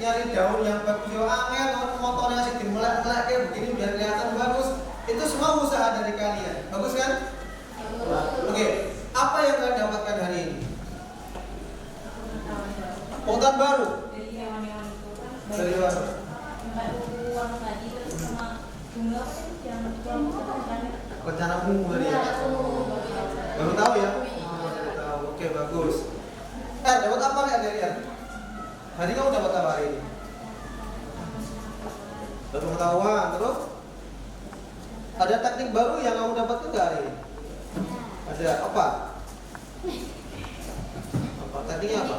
nyari daun yang bagus yo angel, motornya sih dimelek-melek kayak begini biar kelihatan bagus. Itu semua usaha dari kalian. Bagus kan? Oke. Apa yang kalian dapatkan hari ini? Pengetahuan baru. Dari hewan-hewan itu kan Dari mana? uang tadi terus sama bunga yang kelompok Rencanamu hari ya? Baru tahu ya? Baru tahu. Oke, bagus. Dapat apa nih Adrian? Hari kamu dapat apa hari ini? Dapat pengetahuan, terus? Ada teknik baru yang kamu dapatkan nggak hari ini? Ada apa? Apa? Tekniknya apa?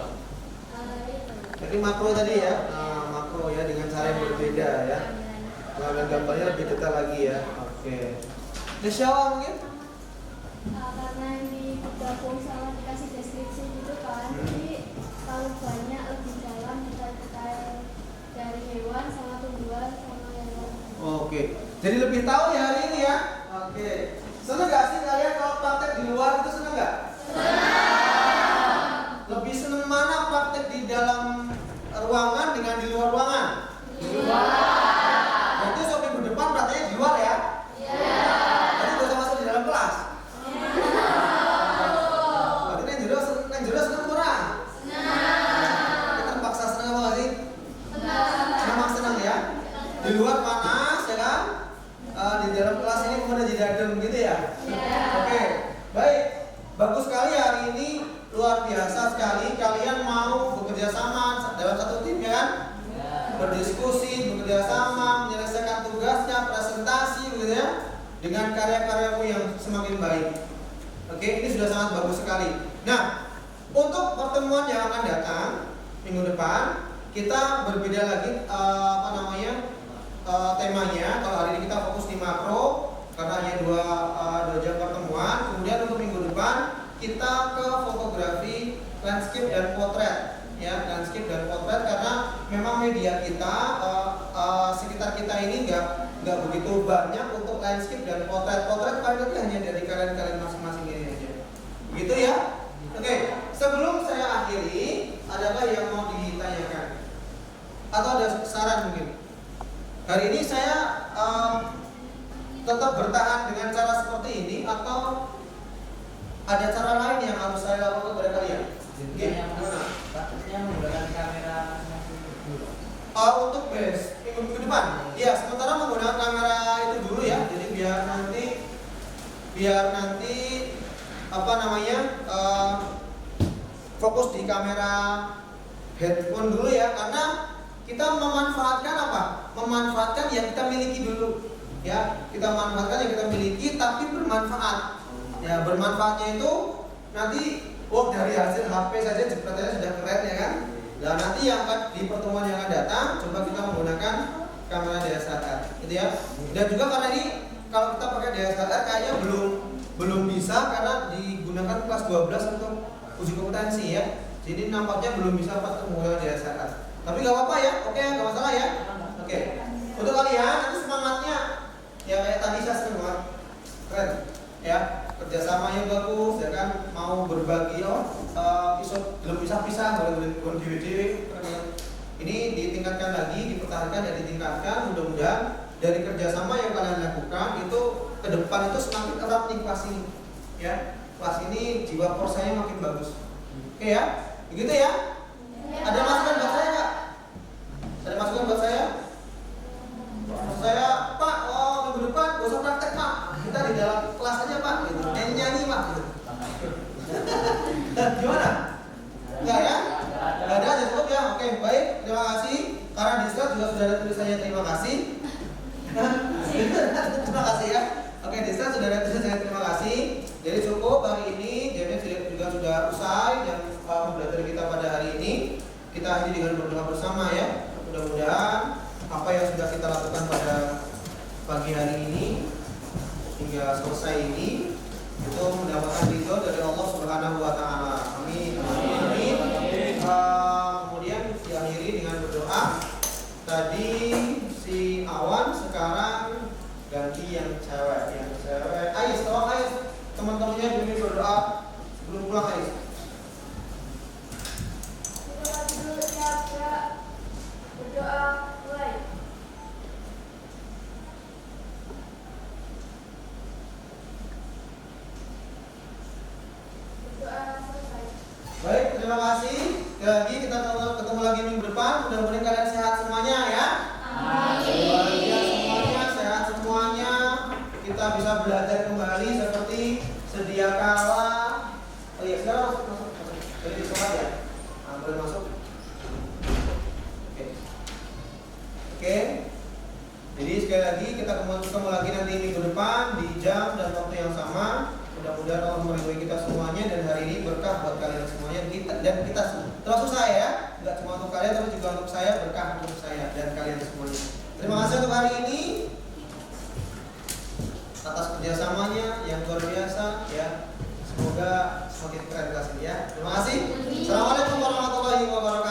Teknik makro tadi ya? Nah, makro ya dengan cara yang berbeda ya. Pengambilan gambarnya lebih detail lagi ya. Oke. Desyawa mungkin? Karena ini digabung sama dikasih deskripsi gitu kan, jadi tahu banyak lebih dalam detail-detail dari hewan sama tumbuhan sama hewan. Oke. Jadi lebih tahu ya hari ini ya? Oke. Senang gak sih kalian kalau praktek di luar itu senang gak? Senang. Lebih senang mana praktek di dalam ruangan dengan di luar ruangan? Di luar. Berarti sok minggu depan prakteknya di luar ya? Iya. Berarti gak usah masuk di dalam kelas? Berarti yang jelas senang kurang? Senang. Kita paksa senang apa gak sih? Memang senang ya? Di luar panas ya kan? Di dalam kelas ini kemudian jadi adem gitu ya? Oke, baik. Bagus sekali hari ini, luar biasa sekali. Kalian mau bekerja sama dalam satu tim ya kan? Berdiskusi, bekerja sama, menyelesaikan tugasnya, presentasi gitu ya, dengan karya-karyamu yang semakin baik. Oke, ini sudah sangat bagus sekali. Nah, untuk pertemuan yang akan datang minggu depan, kita berbeda lagi temanya. Kalau hari ini kita fokus di makro karena hanya dua jam pertemuan. Kemudian untuk minggu depan kita ke fotografi, landscape dan potret. Ya, landscape dan potret karena memang media kita sekitar kita ini nggak begitu banyak untuk landscape dan potret. Potret paling hanya dari kalian masing-masing ini aja. Begitu ya? Oke, sebelum saya akhiri, adakah yang mau ditanyakan? Atau ada saran mungkin? Hari ini saya tetap bertahan dengan cara seperti ini atau ada cara lain yang harus saya lakukan kepada kalian? Yang menggunakan kamera untuk base minggu depan, ya sementara menggunakan kamera itu dulu ya. Jadi biar nanti apa namanya fokus di kamera handphone dulu ya, karena kita memanfaatkan apa? Memanfaatkan yang kita miliki dulu ya. Kita manfaatkan yang kita miliki tapi bermanfaat. Ya, bermanfaatnya itu nanti dari hasil HP saja jepretannya sudah keren ya kan. Nah, nanti yang akan di pertemuan yang akan datang coba kita menggunakan kamera DSLR gitu ya. Dan juga karena ini kalau kita pakai DSLR kayaknya belum bisa karena digunakan kelas 12 untuk uji kompetensi ya. Jadi nampaknya belum bisa pakai menggunakan DSLR. Tapi nggak apa-apa ya, oke, nggak masalah ya. Oke. Untuk kalian nanti semangatnya ya kayak tadi saya seneng banget, keren ya. kerjasamanya bagus, ya kan, mau berbagi, belum bisa pisah, boleh dewe-dewe. Ini ditingkatkan lagi, dipertahankan dan ditingkatkan. Mudah-mudahan dari kerjasama yang kalian lakukan itu ke depan itu semakin erat nih kelas ini, ya. Kelas ini jiwa korsanya makin bagus. Oke ya, begitu ya. Ada masukan buat saya nggak? Ada masukan buat saya? Saya, Pak, minggu depan gak usah praktek, Pak. Kita di dalam kelas aja, Pak. Gitu. Nyanyi, Pak. Gitu. Gimana? Enggak ya? Enggak ada, aja cukup ya. Oke, baik. Terima kasih. Karena di slide juga sudah ada tulisannya terima kasih. Terima kasih ya. Oke, di slide sudah ada tulisannya terima kasih. Jadi cukup hari ini. Jamnya juga sudah usai dan pembelajaran kita pada hari ini. Kita akhiri dengan berdoa bersama ya. Mudah-mudahan apa yang sudah kita lakukan pada pagi hari ini hingga selesai ini itu mendapatkan ridho dari Allah Subhanahu wa taala. Amin. Amin. Kemudian diakhiri dengan berdoa. Tadi si Awan, sekarang ganti yang cewek. Ais, tolong Ais, teman-temannya demi berdoa sebelum pulang Ais. Berdoa mulai. Berdoa selesai. Baik, terima kasih. Sekali lagi kita ketemu lagi minggu depan. Mudah-mudahan kalian sehat semuanya ya. Bahagia semuanya, sehat semuanya. Kita bisa belajar kembali seperti sedia kala. Oh iya, sekarang masuk. Jadi di sholat ya. Boleh masuk. Oke. Jadi sekali lagi kita ketemu lagi nanti minggu depan di jam dan waktu yang sama. Mudah-mudahan Allah meridhoi kita semuanya dan hari ini berkah buat kalian semuanya dan kita termasuk saya ya, nggak cuma untuk kalian tapi juga untuk saya, berkah untuk saya dan kalian semuanya. Terima kasih untuk hari ini atas kerjasamanya yang luar biasa ya. Semoga semakin keren kelas ini ya. Terima kasih. Assalamualaikum warahmatullahi wabarakatuh.